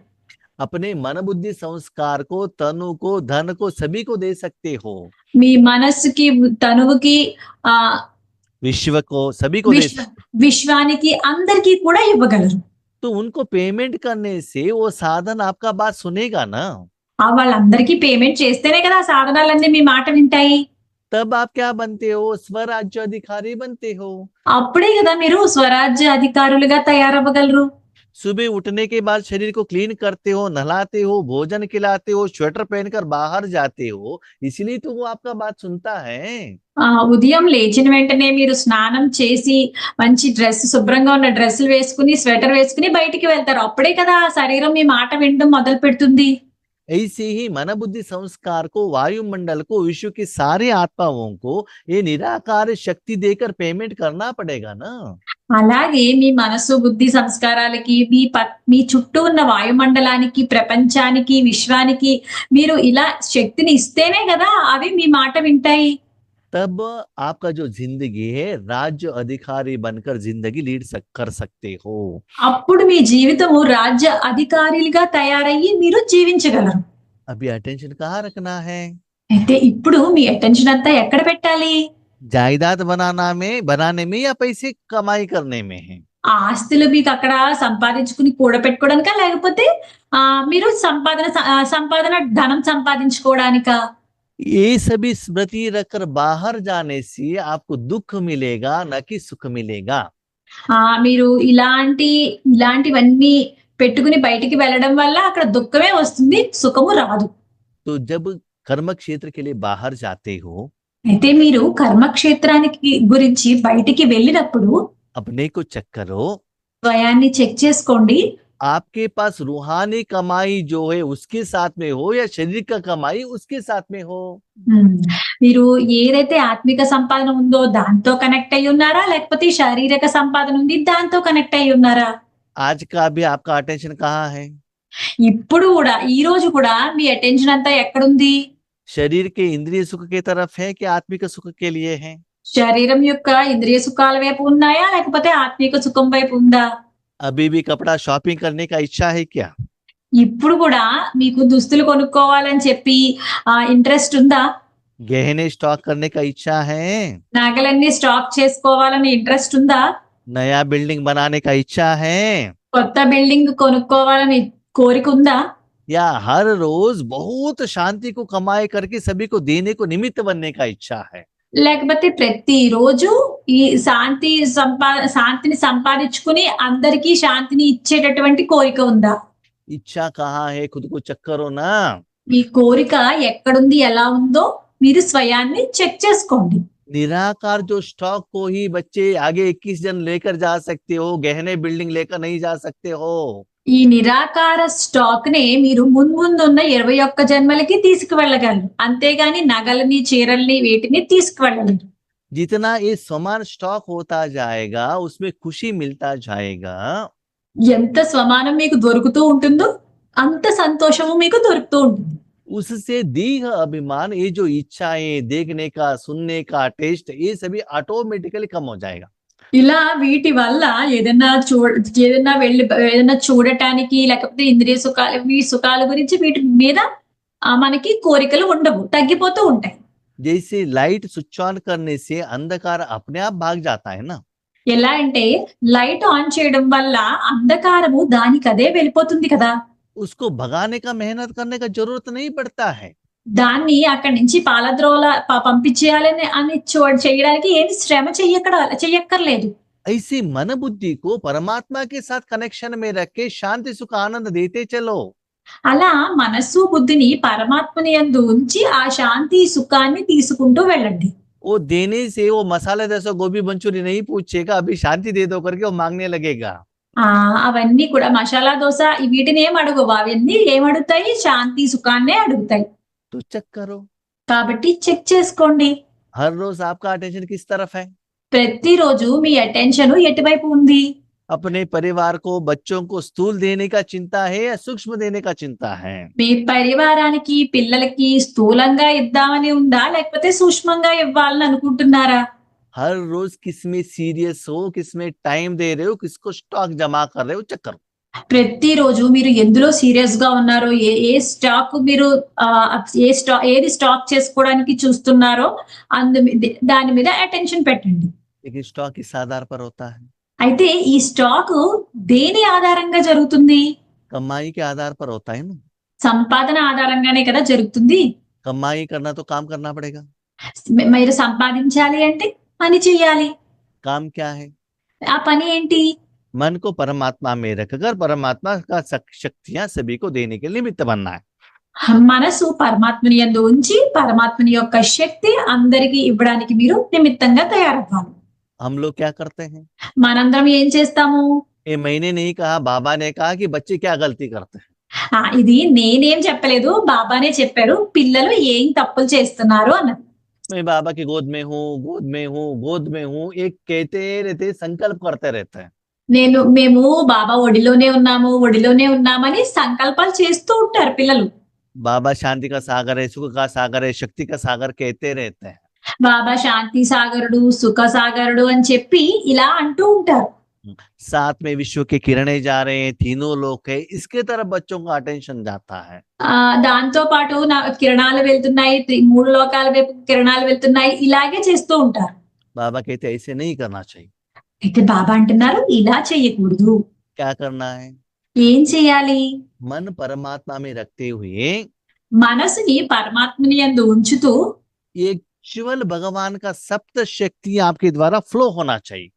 अपने मन बुद्धि संस्कार को, तनु को, धन को, सभी को दे सकते हो। మీ మనస్సుకి, తనువుకి, विश्व को, सभी को दे सकते। విశ్వానికి, అందరికీ కూడా ఇవ్వగలరు. तो उनको पेमेंट करने से वो साधन आपका बात सुनेगा ना। వాళ్ళందరికీ పేమెంట్ చేస్తేనే కదా ఆ సాధనాలన్నీ మీ మాట వింటాయి. तब आप क्या बनते हो? स्वराज्य अधिकारी बनते हो। అప్పుడే కదా మీరు స్వరాజ్య అధికారులుగా తయారవ్వగలరు. सुबह उठने के बाद शरीर को क्लीन करते हो, नहलाते हो, भोजन खिलाते हो, स्वेटर पहनकर बाहर जाते हो, इसलिए तो वो आपका बात सुनता है। ఉదయం లేచిన వెంటనే మీరు స్నానం చేసి మంచి శుభ్రంగా ఉన్న డ్రెస్సులు వేసుకుని, స్వెటర్ వేసుకుని బయటికి వెళ్తారు. అప్పుడే కదా ఆ శరీరం మీ మాట వినడం మొదలు పెడుతుంది. ऐसे ही मन बुद्धि संस्कार को, वायुमंडल को, विश्व की सारी आत्माओं को ये निराकार शक्ति देकर पेमेंट करना पड़ेगा ना। అలాగే మీ మనసు, బుద్ధి, సంస్కారాలకి, మీ చుట్టూ ఉన్న వాయుమండలానికి, ప్రపంచానికి, విశ్వానికి మీరు ఇలా శక్తిని ఇస్తేనే గదా అవి మీ మాట వింటాయి. तब आपका जो जिंदगी है राज्य अधिकारी बनकर जिंदगी कर सकते हो। అప్పుడు మీ జీవితము రాజ్య అధికారులుగా తయారయ్యి మీరు జీవించగలరు. अभी अटेंशन कहाँ रखना है? అయితే ఇప్పుడు మీ అటెన్షన్ అంతా ఎక్కడ పెట్టాలి? जायदाद बनाने में या पैसे कमाई करने में है? ఆ ఆస్తులు మీకు అక్కడ సంపాదించుకుని కూడబెట్టుకోవడానికా? లేకపోతే మీరు సంపాదన ధనం సంపాదించుకోవడానికా? ये सभी स्मृति रखकर बाहर जाने से आपको दुख मिलेगा न कि सुख मिलेगा। మీరు ఇలాంటివన్నీ పెట్టుకుని బయటికి వెళ్ళడం వల్ల అక్కడ దుఃఖమే వస్తుంది, సుఖము రాదు. तो जब कर्म क्षेत्र के लिए बाहर जाते हो, అయితే మీరు కర్మక్షేత్రానికి గురించి బయటికి వెళ్ళినప్పుడు अपने को चेक करो, స్వయాన్ని చెక్ చేసుకోండి. आपके पास रूहानी कमाई जो है उसके साथ में हो या शरीर का कमाई उसके साथ में हो। మీరు ఏదైతే ఆత్మిక సంపాదన ఉందో దాంతో కనెక్ట్ అయి ఉన్నారా, లేకపోతే శారీరక సంపాదన ఉంది దాంతో కనెక్ట్ అయి ఉన్నారా? आज का भी आपका अटेंशन कहाँ है? ఇప్పుడు కూడా ఈ రోజు కూడా మీ అటెన్షన్ అంతా ఎక్కడుంది? शरीर के इंद्रिय सुख की तरफ है कि आत्मिक सुख के लिए है? శరీరం యొక్క ఇంద్రియ సుఖాల వైపు ఉన్నాయా, లేకపోతే ఆత్మిక సుఖం వైపు ఉందా? अभी भी कपड़ा शॉपिंग करने का इच्छा है क्या? ఇప్పుడు కూడా మీకు దుస్తులు కొనుక్కోవాలని చెప్పి ఇంట్రెస్ట్ ఉందా? गहने स्टॉक करने का इच्छा है? నగలన్నీ స్టాక్ చేసుకోవాలని ఇంట్రెస్ట్ ఉందా? नया बिल्डिंग बनाने का इच्छा है? కొత్త బిల్డింగ్ కొనుక్కోవాలని కోరిక ఉందా? या हर रोज बहुत शांति को कमाई करके सभी को देने को निमित्त बनने का इच्छा है? లేకపోతే ప్రతిరోజు ఈ శాంతిని సంపాదించుకుని అందరికీ శాంతిని ఇచ్చేటటువంటి కోరిక ఉందా? इच्छा कहाँ है खुद को चेक करो ना। మీ కోరిక ఎక్కడుంది, ఎలా ఉందో మీరు స్వయాన్ని చెక్ చేసుకోండి. निराकार जो स्टॉक को ही बच्चे आगे 21 जन लेकर जा सकते हो, गहने बिल्डिंग लेकर नहीं जा सकते हो। ఈ నిరాకార స్టాక్ నే మీరు ముందున్న 21 జన్మలకి తీసుకువెళ్ళగలరు, అంతేగాని నగలని, చీరల్ని వీటిని తీసుకువెళ్ళలేరు. जितना ये समान स्टॉक होता जाएगा उसमें खुशी मिलता जाएगा। ఎంత స్వమానం మీకు దొరుకుతూ ఉంటుందో అంత సంతోషము మీకు దొరుకుతూ ఉంటుంది. उससे दीघ अभिमान, ये जो इच्छाएं देखने का, सुनने का, टेस्ट, ये सभी ऑटोमेटिकली कम हो जाएगा। ఇలా వీటి వల్ల ఏదైనా చూడటానికి, లేకపోతే ఇంద్రియ సుఖాలు, ఈ సుఖాల గురించి వీటి మీద మనకి కోరికలు ఉండవు, తగ్గిపోతూ ఉంటాయి. जैसे लाइट स्विच ऑन करने से अंधकार अपने आप भाग जाता है ना, ఎలా అంటే లైట్ ఆన్ చేయడం వల్ల అంధకారము దానికదే వెళ్ళిపోతుంది కదా. उसको भगाने का मेहनत करने का जरूरत नहीं पड़ता है। దాన్ని అక్కడి నుంచి పాలద్రోల పంపించేయాలని చేయడానికి ఏమి శ్రమ చెయ్యక్కర్లేదు. ऐसी मन बुद्धि को परमात्मा के साथ कनेक्शन में रख के शांति सुख आनंद देते चलो। అలా మనస్సు, బుద్ధిని పరమాత్మని యందు ఉంచి ఆ శాంతి సుఖాన్ని తీసుకుంటూ వెళ్ళండి. वो देने से वो मसाला जैसा गोभी मंचूरी नहीं पूछेगा, अभी शांति दे दो करके वो मांगने लगेगा। అవన్నీ కూడా మసాలా దోశ వీటిని ఏం అడుగువు, అవన్నీ ఏమడుగుతాయి? శాంతి సుఖాన్నే అడుగుతాయి. तो चेक करो, కాబట్టి చెక్ చేసుకోండి. हर रोज आपका अटेंशन किस तरफ है? ప్రతిరోజు మీ అటెన్షన్ ఎటువైపు ఉంది? अपने परिवार को, बच्चों को स्थूल देने का चिंता है या सूक्ष्म देने का चिंता है? మీ పరివారానికి, పిల్లలకి స్థూలంగా ఇద్దామని ఉందా, లేకపోతే సూక్ష్మంగా ఇవ్వాలని అనుకుంటున్నారా? हर रोज किसमें सीरियस हो, किसमें टाइम दे रहे हो, किसको स्टॉक जमा कर रहे हो, चेक करो। ప్రతిరోజు మీరు ఎందులో సీరియస్ గా ఉన్నారో, ఏ స్టాక్ మీరు ఏది స్టాక్ చేసుకోవడానికి చూస్తున్నారో దాని మీద అటెన్షన్ పెట్టండి. लेकिन स्टॉक किस आधार पर होता है? అయితే ఈ స్టాక్ దేని ఆధారంగా జరుగుతుంది? कमाई के आधार पर होता है ना। సంపాదన ఆధారంగానే కదా జరుగుతుంది. कमाई करना तो काम करना पड़ेगा। మీరు సంపాదించాలి అంటే పని చేయాలి. काम क्या है? ఆ పని ఏంటి? मन को परमात्मा में रखकर परमात्मा का शक्तियां सभी को देने के निमित्त बनना है। మనసు పరమాత్మని యందు ఉంచి పరమాత్మని యొక్క శక్తి అందరికి ఇవ్వడానికి మీరు నిమిత్తంగా తయారవ్వాలి. हम लोग क्या करते हैं? మనందరం ఏం చేస్తాము? ये मैंने नहीं कहा, बाबा ने कहा कि बच्चे क्या गलती करते हैं। ఇది నేనేం చెప్పలేదు, బాబానే చెప్పారు పిల్లలు ఏం తప్పులు చేస్తున్నారు అన్నది. मैं बाबा की गोद में हूँ, गोद में हूँ, गोद में हूँ, एक कहते रहते, संकल्प करते रहते हैं। మేము బాబా ఒడిలోనే ఉన్నామని సంకల్పాలు చేస్తూ ఉంటారు పిల్లలు. बाबा शांति का सागर है, सुख का सागर है, शक्ति का सागर कहते रहते हैं। బాబా శాంతి సాగరుడు, సుఖ సాగరుడు అని చెప్పి ఇలా అంటూ ఉంటారు. साथ में विश्व के किरणें जा रहे हैं, तीनों लोग है, इसके तरफ बच्चों का अटेंशन जाता है। దాంతో పాటు నా కిరణాలు వెళ్తున్నాయి, 3 లోకాల వైపు కిరణాలు వెళ్తున్నాయి, ఇలాగే చేస్తూ ఉంటారు. बाबा कहते ऐसे नहीं करना चाहिए। అయితే బాబా అంటున్నారు ఇలా చేయకూడదు. क्या करना है? ఏం చేయాలి? मन परमात्मा में रखते हुए మనసుని పరమాత్మని యందు ఉంచుతూ एक केवल भगवान का सप्त शक्ति आपके द्वारा फ्लो होना चाहिए।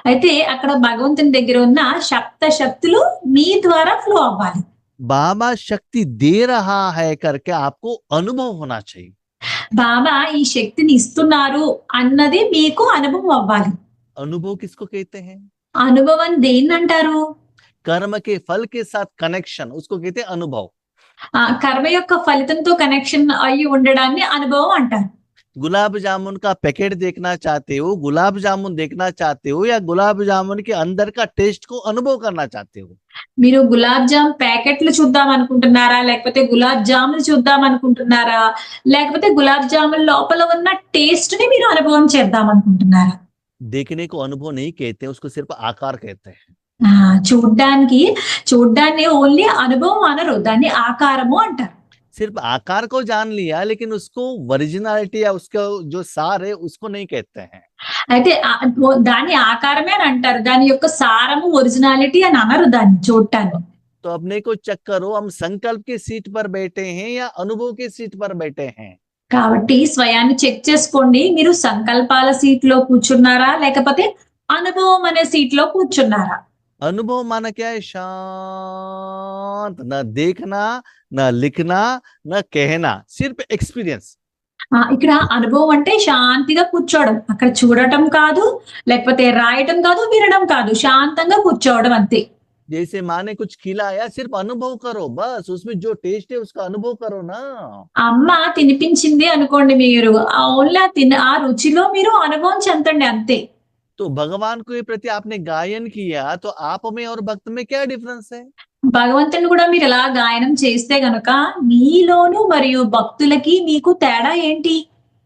అయితే అక్కడ భగవంతుని దగ్గర ఉన్న సప్త శక్తులు మీ ద్వారా ఫ్లో అవ్వాలి. बाबा शक्ति दे रहा है करके आपको अनुभव होना चाहिए। బాబా ఈ శక్తిని ఇస్తున్నారు అన్నది మీకు అనుభవం అవ్వాలి. अनुभव किसको कहते हैं? అనుభవం దేన్ని అంటారు? कर्म के फल के साथ कनेक्शन, उसको कहते हैं अनुभव। కర్మ యొక్క ఫలితంతో కనెక్షన్ అయ్యి ఉండడాన్ని అనుభవం అంటారు. गुलाब जामुन का पैकेट देखना चाहते हो, गुलाब जामुन देखना चाहते हो, या गुलाब जामुन के अंदर का टेस्ट को अनुभव करना चाहते हो? మీరు గులాబ్ జామ్ ప్యాకెట్లు చూద్దాం అనుకుంటున్నారా, లేకపోతే గులాబ్ జాములు చూద్దాం అనుకుంటున్నారా, లేకపోతే గులాబ్ జాముల లోపల ఉన్న టేస్ట్ ని మీరు అనుభవం చేద్దాం అనుకుంటున్నారా? देखने को अनुभव नहीं कहते, उसको सिर्फ आकार कहते हैं। చూడ్డాన్ని ఓన్లీ అనుభవం అనరు, దాన్ని ఆకారము అంటారు. सिर्फ आकार को जान लिया, लेकिन उसको ओरिजिनलिटी या उसका जो सार है उसको नहीं कहते हैं। అయితే దాని ఆకారమే అని అంటారు, దాని యొక్క సారము ఒరిజినాలిటీ అని అనరు దాన్ని చూడటాన్ని. तो अपने को चेक करो, हम संकल्प की सीट पर बैठे हैं या अनुभव की सीट पर बैठे हैं। కాబట్టి స్వయాన్ని చెక్ చేసుకోండి, మీరు సంకల్పాల సీట్ లో కూర్చున్నారా లేకపోతే అనుభవం అనే సీట్ లో కూర్చున్నారా? अनुभव माना क्या है? शांत, न देखना, न लिखना, न कहना, सिर्फ एक्सपीरियंस। ఇక్కడ అనుభవం అంటే శాంతిగా కూర్చోవడం, అక్కడ చూడటం కాదు, లేకపోతే రాయటం కాదు, వినడం కాదు, శాంతంగా కూర్చోవడం అంతే. जैसे माँ ने कुछ खिलाया, सिर्फ अनुभव करो, बस उसमें जो टेस्ट है उसका अनुभव करो ना। అమ్మ తినిపించింది అనుకోండి, మీరు ఓన్లీ ఆ రుచిలో మీరు అనుభవం చెందండి అంతే. तो भगवान के प्रति आपने गायन किया, तो आप में और भक्त में क्या डिफरेंस है? భగవంతుని కూడా మీరు ఇలా గాయనం చేస్తే గనుక మీలోను మరియు భక్తులకి మీకు తేడా ఏంటి?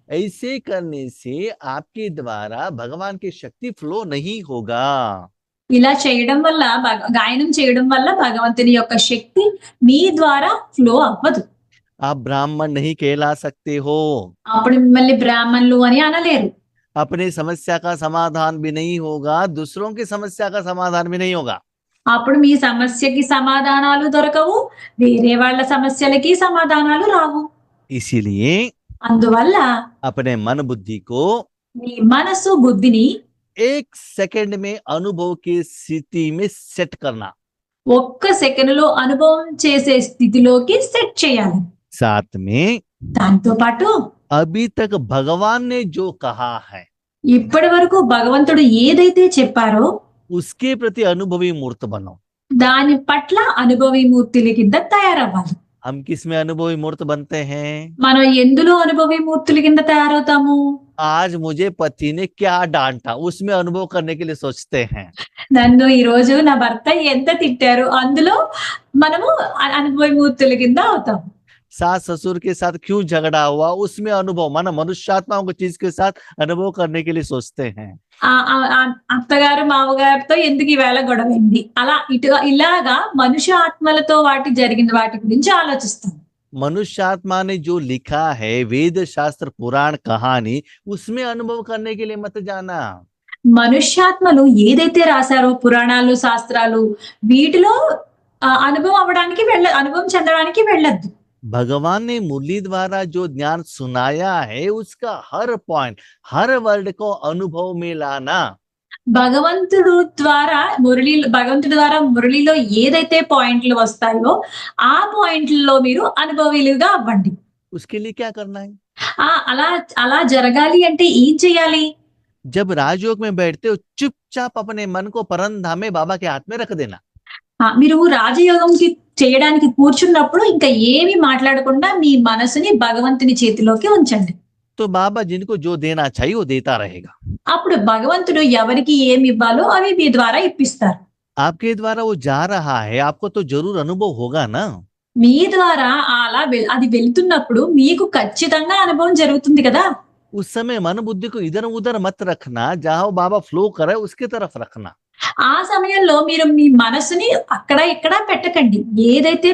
ऐसे करने से आपके द्वारा भगवान की शक्ति फ्लो नहीं होगा। ఇలా చేయడం వల్ల గాయనం చేయడం వల్ల భగవంతుని యొక్క శక్తి మీ ద్వారా ఫ్లో అవ్వదు. आप ब्राह्मण नहीं कहला सकते हो, అప్పుడు మిమ్మల్ని బ్రాహ్మణులు అని అనలేరు. अपनी समस्या का समाधान भी नहीं होगा, दूसरों की समस्या का समाधान भी नहीं होगा। అప్పుడు మీ సమస్యకి సమాధానాలు దొరకవు, వేరే వాళ్ళ సమస్యలకి సమాధానాలు రావు. इसीलिए అందువల్ల अपने मन बुद्धि को మీ మనసు బుద్ధిని 1 सेकंड में अनुभव की स्थिति में सेट करना, ఒక్క సెకనులో అనుభవం చేసే స్థితిలోకి సెట్ చేయాలి. साथ में దాంతో పాటు अभी तक भगवान ने जो कहा है ఇప్పటి వరకు భగవంతుడు ఏదైతే చెప్పారో उसके प्रति अनुभवी मूर्त बनो। దాని పట్ల అనుభవి మూర్తుల కింద తయారవ్వాలి. हम किस में अनुभवी मूर्त बनते हैं? మనం ఎందులో అనుభవి మూర్తుల కింద తయారవుతాము? आज मुझे पति ने क्या डांटा, उसमें अनुभव करने के लिए सोचते हैं। నన్ను ఈ రోజు నా భర్త ఎంత తిట్టారు, అందులో మనము అనుభవి మూర్తుల కింద అవుతాం. सास ससुर के साथ क्यों झगड़ा हुआ, उसमें अनुभव, माना मनुष्यात्माओं की चीज के साथ अनुभव करने के लिए सोचते हैं। అత్తగారు మామగారితో ఎందుకు ఈవేళ గొడవైంది, అలా ఇలాగా మనుష్య ఆత్మలతో జరిగిన వాటి గురించి ఆలోచిస్తాం. मनुष्यात्मा ने जो लिखा है, वेद शास्त्र पुराण कहानी, उसमें अनुभव करने के लिए मत जाना। మనుష్యాత్మలు ఏదైతే రాశారో పురాణాలు శాస్త్రాలు వీటిలో అనుభవం చెందడానికి వెళ్ళొద్దు. भगवान ने मुरली द्वारा जो ज्ञान सुनाया है, उसका हर पॉइंट, हर वर्ड को अनुभव में लाना। భగవంతుడు ద్వారా మురళిలో ఏదైతే పాయింట్లు వస్తాయో ఆ పాయింట్లలో మీరు అనుభవీలుగా అవ్వండి. उसके लिए क्या करना है? అలా జరగాలి అంటే ఏం చేయాలి? जब राजयोग में बैठते हो, चुपचाप अपने मन को परमधाम में बाबा के हाथ में रख देना। మీరు రాజయోగంకి చేయడానికి కూర్చున్నప్పుడు ఇంకా ఏమి మాట్లాడకుండా మీ మనసుని భగవంతుని చేతిలోకి ఉంచండి. तो बाबा जिनको जो देना चाहिए वो देता रहेगा। అప్పుడు భగవంతుడు ఎవరికి ఏమి ఇవ్వాలో అవి మీ ద్వారా ఇప్పిస్తారు. आपके द्वारा वो जा रहा है, आपको तो जरूर अनुभव होगा ना। మీ ద్వారా అలా అది వెళ్తున్నప్పుడు మీకు ఖచ్చితంగా అనుభవం జరుగుతుంది కదా. उस समय मन बुद्धि को इधर उधर मत रखना, जहां वो बाबा फ्लो करे उसकी तरफ रखना। ఆ సమయంలో మీరు మీ మనసుని అక్కడ ఇక్కడ పెట్టకండి. ఏదైతే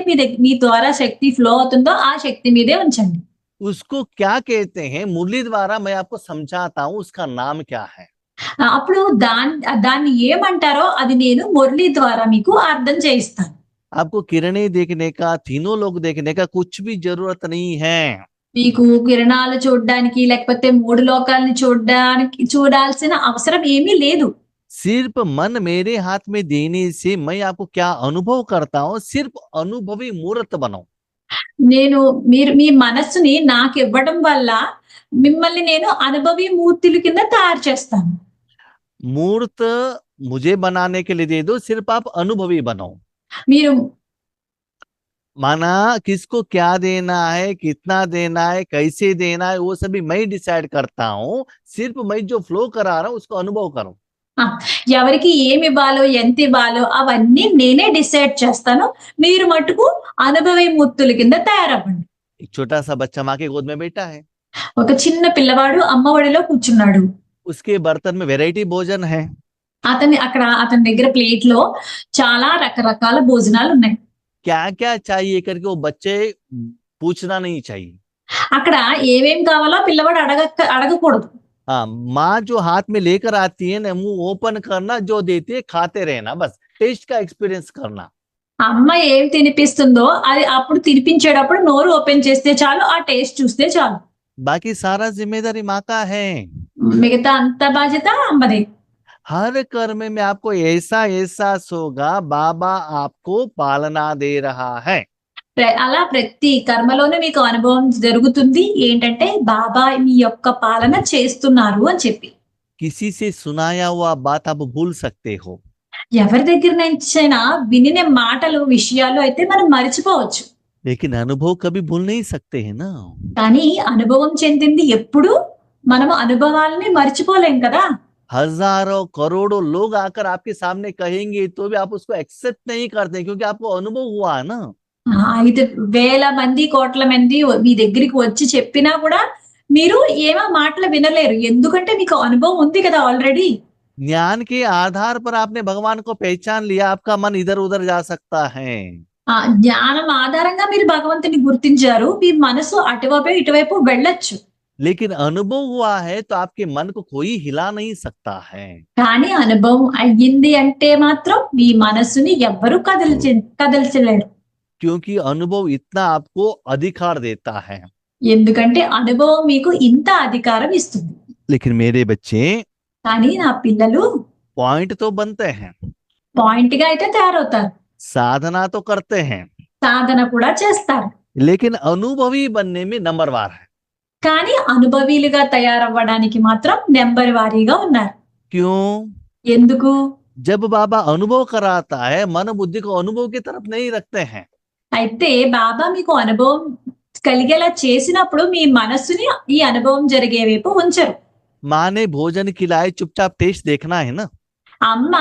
మీ ద్వారా శక్తి ఫ్లో అవుతుందో ఆ శక్తి మీదే ఉంచండి. उसको क्या कहते हैं मुरली द्वारा मैं आपको समझाता हूँ, उसका नाम क्या है। అప్పుడు దాన్ని ఏమంటారో అది నేను మురళి ద్వారా మీకు అర్థం చేయిస్తాను. आपको किरणें देखने का, तीनों लोग देखने का कुछ भी जरूरत नहीं है। మీకు కిరణాలు చూడడానికి లేకపోతే మూడు లోకాలని చూడాల్సిన అవసరం ఏమీ లేదు. सिर्फ मन मेरे हाथ में देने से मैं आपको क्या अनुभव करता हूँ, सिर्फ अनुभवी मूर्त बनो। మీరు మీ మనస్సుని నాకు ఇవ్వడం వల్ల మిమ్మల్ని నేను అనుభవి మూర్తుల కింద తయారు చేస్తాను. मूर्त मुझे बनाने के लिए दे दो, सिर्फ आप अनुभवी बनो। మీరు माना किसको क्या देना है, कितना देना है, कैसे देना है, वो सभी मैं डिसाइड करता हूँ। सिर्फ मैं जो फ्लो करा रहा हूँ उसको अनुभव करो। ఎవరికి ఏమి ఇవ్వాలో ఎంత ఇవ్వాలో అవన్నీ నేనే డిసైడ్ చేస్తాను. మీరు మటుకు అనుభవి మూర్తుల కింద తయారవ్వండి. एक छोटा सा बच्चा माँ के गोद में बैठा है, ఒక చిన్న పిల్లవాడు అమ్మ ఒడిలో కూర్చున్నాడు. उसके बर्तन में वैरायटी भोजन है। అతని దగ్గర ప్లేట్ లో చాలా రకరకాల భోజనాలు ఉన్నాయి. क्या क्या चाहिए करके वो बच्चे पूछना नहीं चाहिए। అక్కడ ఏమేం కావాలో పిల్లవాడు అడగకూడదు. हाँ, माँ जो हाथ में लेकर आती है ना, मुंह ओपन करना, जो देती है खाते रहना, बस टेस्ट का एक्सपीरियंस करना। అమ్మ ఏం తినిపిస్తుందో అది అప్పుడు తినిపించేటప్పుడు నోరు ఓపెన్ చేస్తే చాలు, ఆ టేస్ట్ చూస్తే చాలు. बाकी सारा जिम्मेदारी माँ का है। మిగతా అంత బాధ్యత అమ్మదే. हर कर्म में आपको ऐसा एहसास होगा बाबा आपको पालना दे रहा है। అలా ప్రతి కర్మలోనే మీకు అనుభవం జరుగుతుంది ఏంటంటే బాబా మీ యొక్క పాలన చేస్తున్నారు అని చెప్పి. किसी से सुनाया हुआ बात आप भूल सकते हो, ఎవరి దగ్గర నుంచైనా వినిన మాటలు విషయాలు అయితే మనం మర్చిపోవచ్చు, लेकिन अनुभव कभी भूल नहीं सकते हैं ना। కానీ అనుభవం చెందింది ఎప్పుడు మనము అనుభవాలని మర్చిపోలేం కదా. हजारों करोड़ों लोग आकर आपके सामने कहेंगे तो भी आप उसको एक्सेप्ट नहीं करते, क्योंकि आपको अनुभव हुआ है ना। 5,000 మంది కోట్ల మంది మీ దగ్గరికి వచ్చి చెప్పినా కూడా మీరు ఏమో మాటలు వినలేరు, ఎందుకంటే మీకు అనుభవం ఉంది కదా ఆల్రెడీ. ज्ञान के आधार पर आपने भगवान को पहचान लिया, आपका मन इधर उधर जा सकता है। జ్ఞానం ఆధారంగా మీరు భగవంతుని గుర్తించారు, మీ మనసు అటువైపు ఇటువైపు వెళ్ళొచ్చు. लेकिन अनुभव हुआ है तो आपके मन को कोई हिला नहीं सकता है। కానీ అనుభవం అయ్యింది అంటే మాత్రం మీ మనసుని ఎవ్వరూ కదల్చలేరు. क्योंकि अनुभव इतना आपको अधिकार देता है। ఎందుకంటే అనుభవం మీకు ఇంత అధికారం ఇస్తుంది. लेकिन मेरे बच्चे కానీ నా పిల్లలు पॉइंट तो बनते हैं, పాయింట్ గా అయితే తయారవుతారు, साधना तो करते हैं, సాధన కూడా చేస్తారు, लेकिन अनुभवी बनने में नंबरवार है। కానీ అనుభవీలుగా తయారవ్వడానికి మాత్రం నెంబర్ వారీగా ఉన్నారు. क्यों? ఎందుకు? जब बाबा अनुभव कराता है, मन बुद्धि को अनुभव की तरफ नहीं रखते हैं। అయితే బాబా మీకు అనుభవం కలిగేలా చేసినప్పుడు మీ మనస్సుని ఈ అనుభవం జరిగే వైపు ఉంచరు. माँ ने भोजन खिलाए, चुपचाप टेस्ट देखना है ना। అమ్మ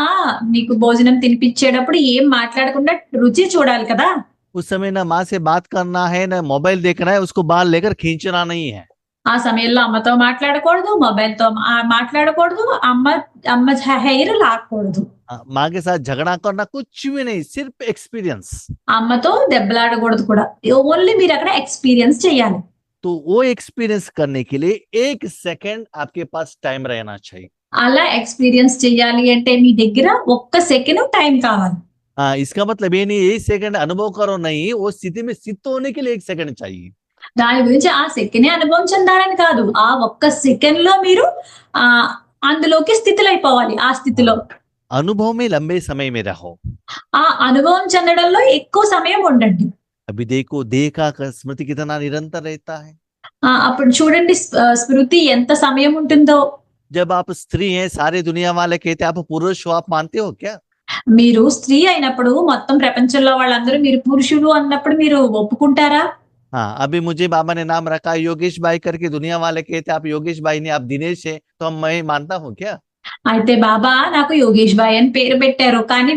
మీకు భోజనం తినిపించేటప్పుడు ఏం మాట్లాడకుండా రుచి చూడాలి కదా. उस समय ना माँ से बात करना है, ना मोबाइल देखना है, उसको बाहर लेकर खींचना नहीं है। ఆ సమయంలో అమ్మతో మాట్లాడకూడదు, మొబైల్ తో మాట్లాడకూడదు, అమ్మ హెయిర్ లాక్కూడదు, माँ के साथ झगड़ा करना कुछ भी नहीं, सिर्फ एक्सपीरियंस। అమ్మతో దెబ్బలాడకూడదు కూడా, ఓన్లీ మీరు అక్కడ ఎక్స్పీరియన్స్ చేయాలి. तो वो एक्सपीरियंस करने के लिए 1 सेकंड आपके पास टाइम रहना चाहिए। అలా ఎక్స్పీరియన్స్ చేయాలి అంటే మీ దగ్గర 1 సెకండ్ టైం కావాలి. इसका मतलब ये नहीं 1 सेकंड अनुभव करो, नहीं, वो स्थिति में सिद्ध होने के लिए 1 सेकंड चाहिए। దాని గురించి ఆ సెకండే అనుభవం చెందాలని కాదు, ఆ 1 సెకండ్ లో మీరు అందులోకి స్థితిలైపోవాలి. ఆ స్థితిలో अनुभव में लंबे समय में रहो। ఆ అనుభవం చెందడంలో ఎక్కువ సమయం ఉండండి. अभी देखो देह का स्मृति कितना निरंतर रहता है। అప్పుడు చూడండి స్మృతి ఎంత సమయం ఉంటుందో. जब आप स्त्री हैं, सारे दुनिया वाले कहते आप पुरुष हो, आप मानते हो क्या? మీరు స్త్రీ అయినప్పుడు మొత్తం ప్రపంచంలో వాళ్ళందరూ మీరు పురుషుడు అన్నప్పుడు మీరు ఒప్పుకుంటారా? हाँ, अभी मुझे बाबा ने नाम रखा योगेश भाई करके, दुनिया वाले कहते आप योगेश भाई नहीं आप दिनेश है, तो मैं मानता हूँ क्या? అయితే బాబా నాకు యోగేష్ భాయ్ అని పేరు పెట్టారు. కానీ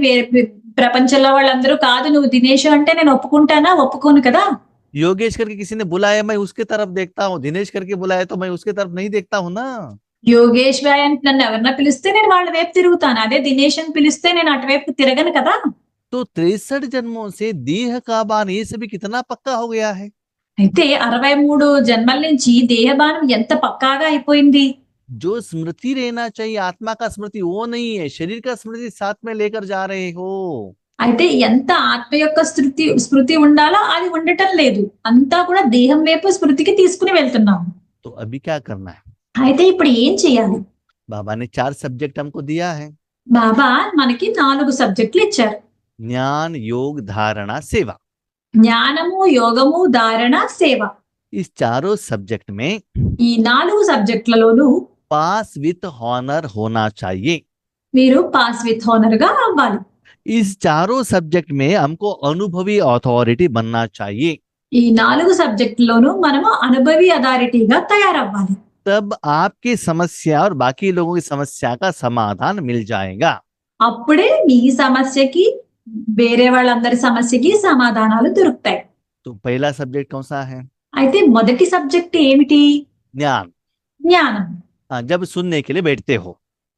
ప్రపంచంలో వాళ్ళందరూ కాదు నువ్వు దినేష్ అంటే నేను ఒప్పుకుంటానా? ఒప్పుకోను కదా! योगेश करके किसी ने बुलाया मैं उसके तरफ देखता हूँ, दिनेश करके बुलाया तो मैं उसके तरफ नहीं देखता हूँ ना। యోగేష్ భాయ్ అని నన్ను ఎవరన్నా పిలిస్తే నేను వాళ్ళ వైపు తిరుగుతాను. అదే దినేష్ అని పిలిస్తే నేను అటువైపు తిరగను కదా! तो 63 जन्मों से देह का बान ये सभी कितना पक्का हो गया है। అయితే 63 జన్మల నుంచి దేహబానం ఎంత పక్కాగా అయిపోయింది. जो स्मृति रहना चाहिए आत्मा का स्मृति वो नहीं है, शरीर का स्मृति साथ में लेकर जा रहे हो। అయితే ఎంత ఆత్మ యొక్క స్మృతి ఉండాలో అది ఉండటం లేదు. అంతా కూడా దేహం వైపు స్మృతికి తీసుకుని వెళ్తున్నాం. तो अभी क्या करना है? అయితే ఇప్పుడు ఏం చేయాలి? बाबा ने 4 सब्जेक्ट हमको दिया है, బాబా మనకి 4 సబ్జెక్టులు ఇచ్చారు. ज्ञान योग धारणा सेवा। జ్ఞానము, యోగము, ధారణ, సేవ. इस चारों सब्जेक्ट में ఈ 4 సబ్జెక్టులలోనూ पास विथ हॉनर होना चाहिए। మీరు పాస్ విత్ హానర్ గా అవ్వాలి. इस चारों सब्जेक्ट में हमको अनुभवी अथॉरिटी बनना चाहिए। ఈ 4 సబ్జెక్టుల్లోనూ మనము అనుభవి అథారిటీగా తయారవ్వాలి. तब आपकी समस्या और बाकी लोगों की समस्या का समाधान मिल जाएगा। అప్పుడే మీ సమస్యకి వేరే వాళ్ళందరి సమస్యకి సమాధానాలు దొరుకుతాయి. तो पहला सब्जेक्ट कौन सा है? అయితే మొదటి సబ్జెక్ట్ ఏమిటి? ज्ञान। జ్ఞానం. जब सुनने के लिए बैठते हो,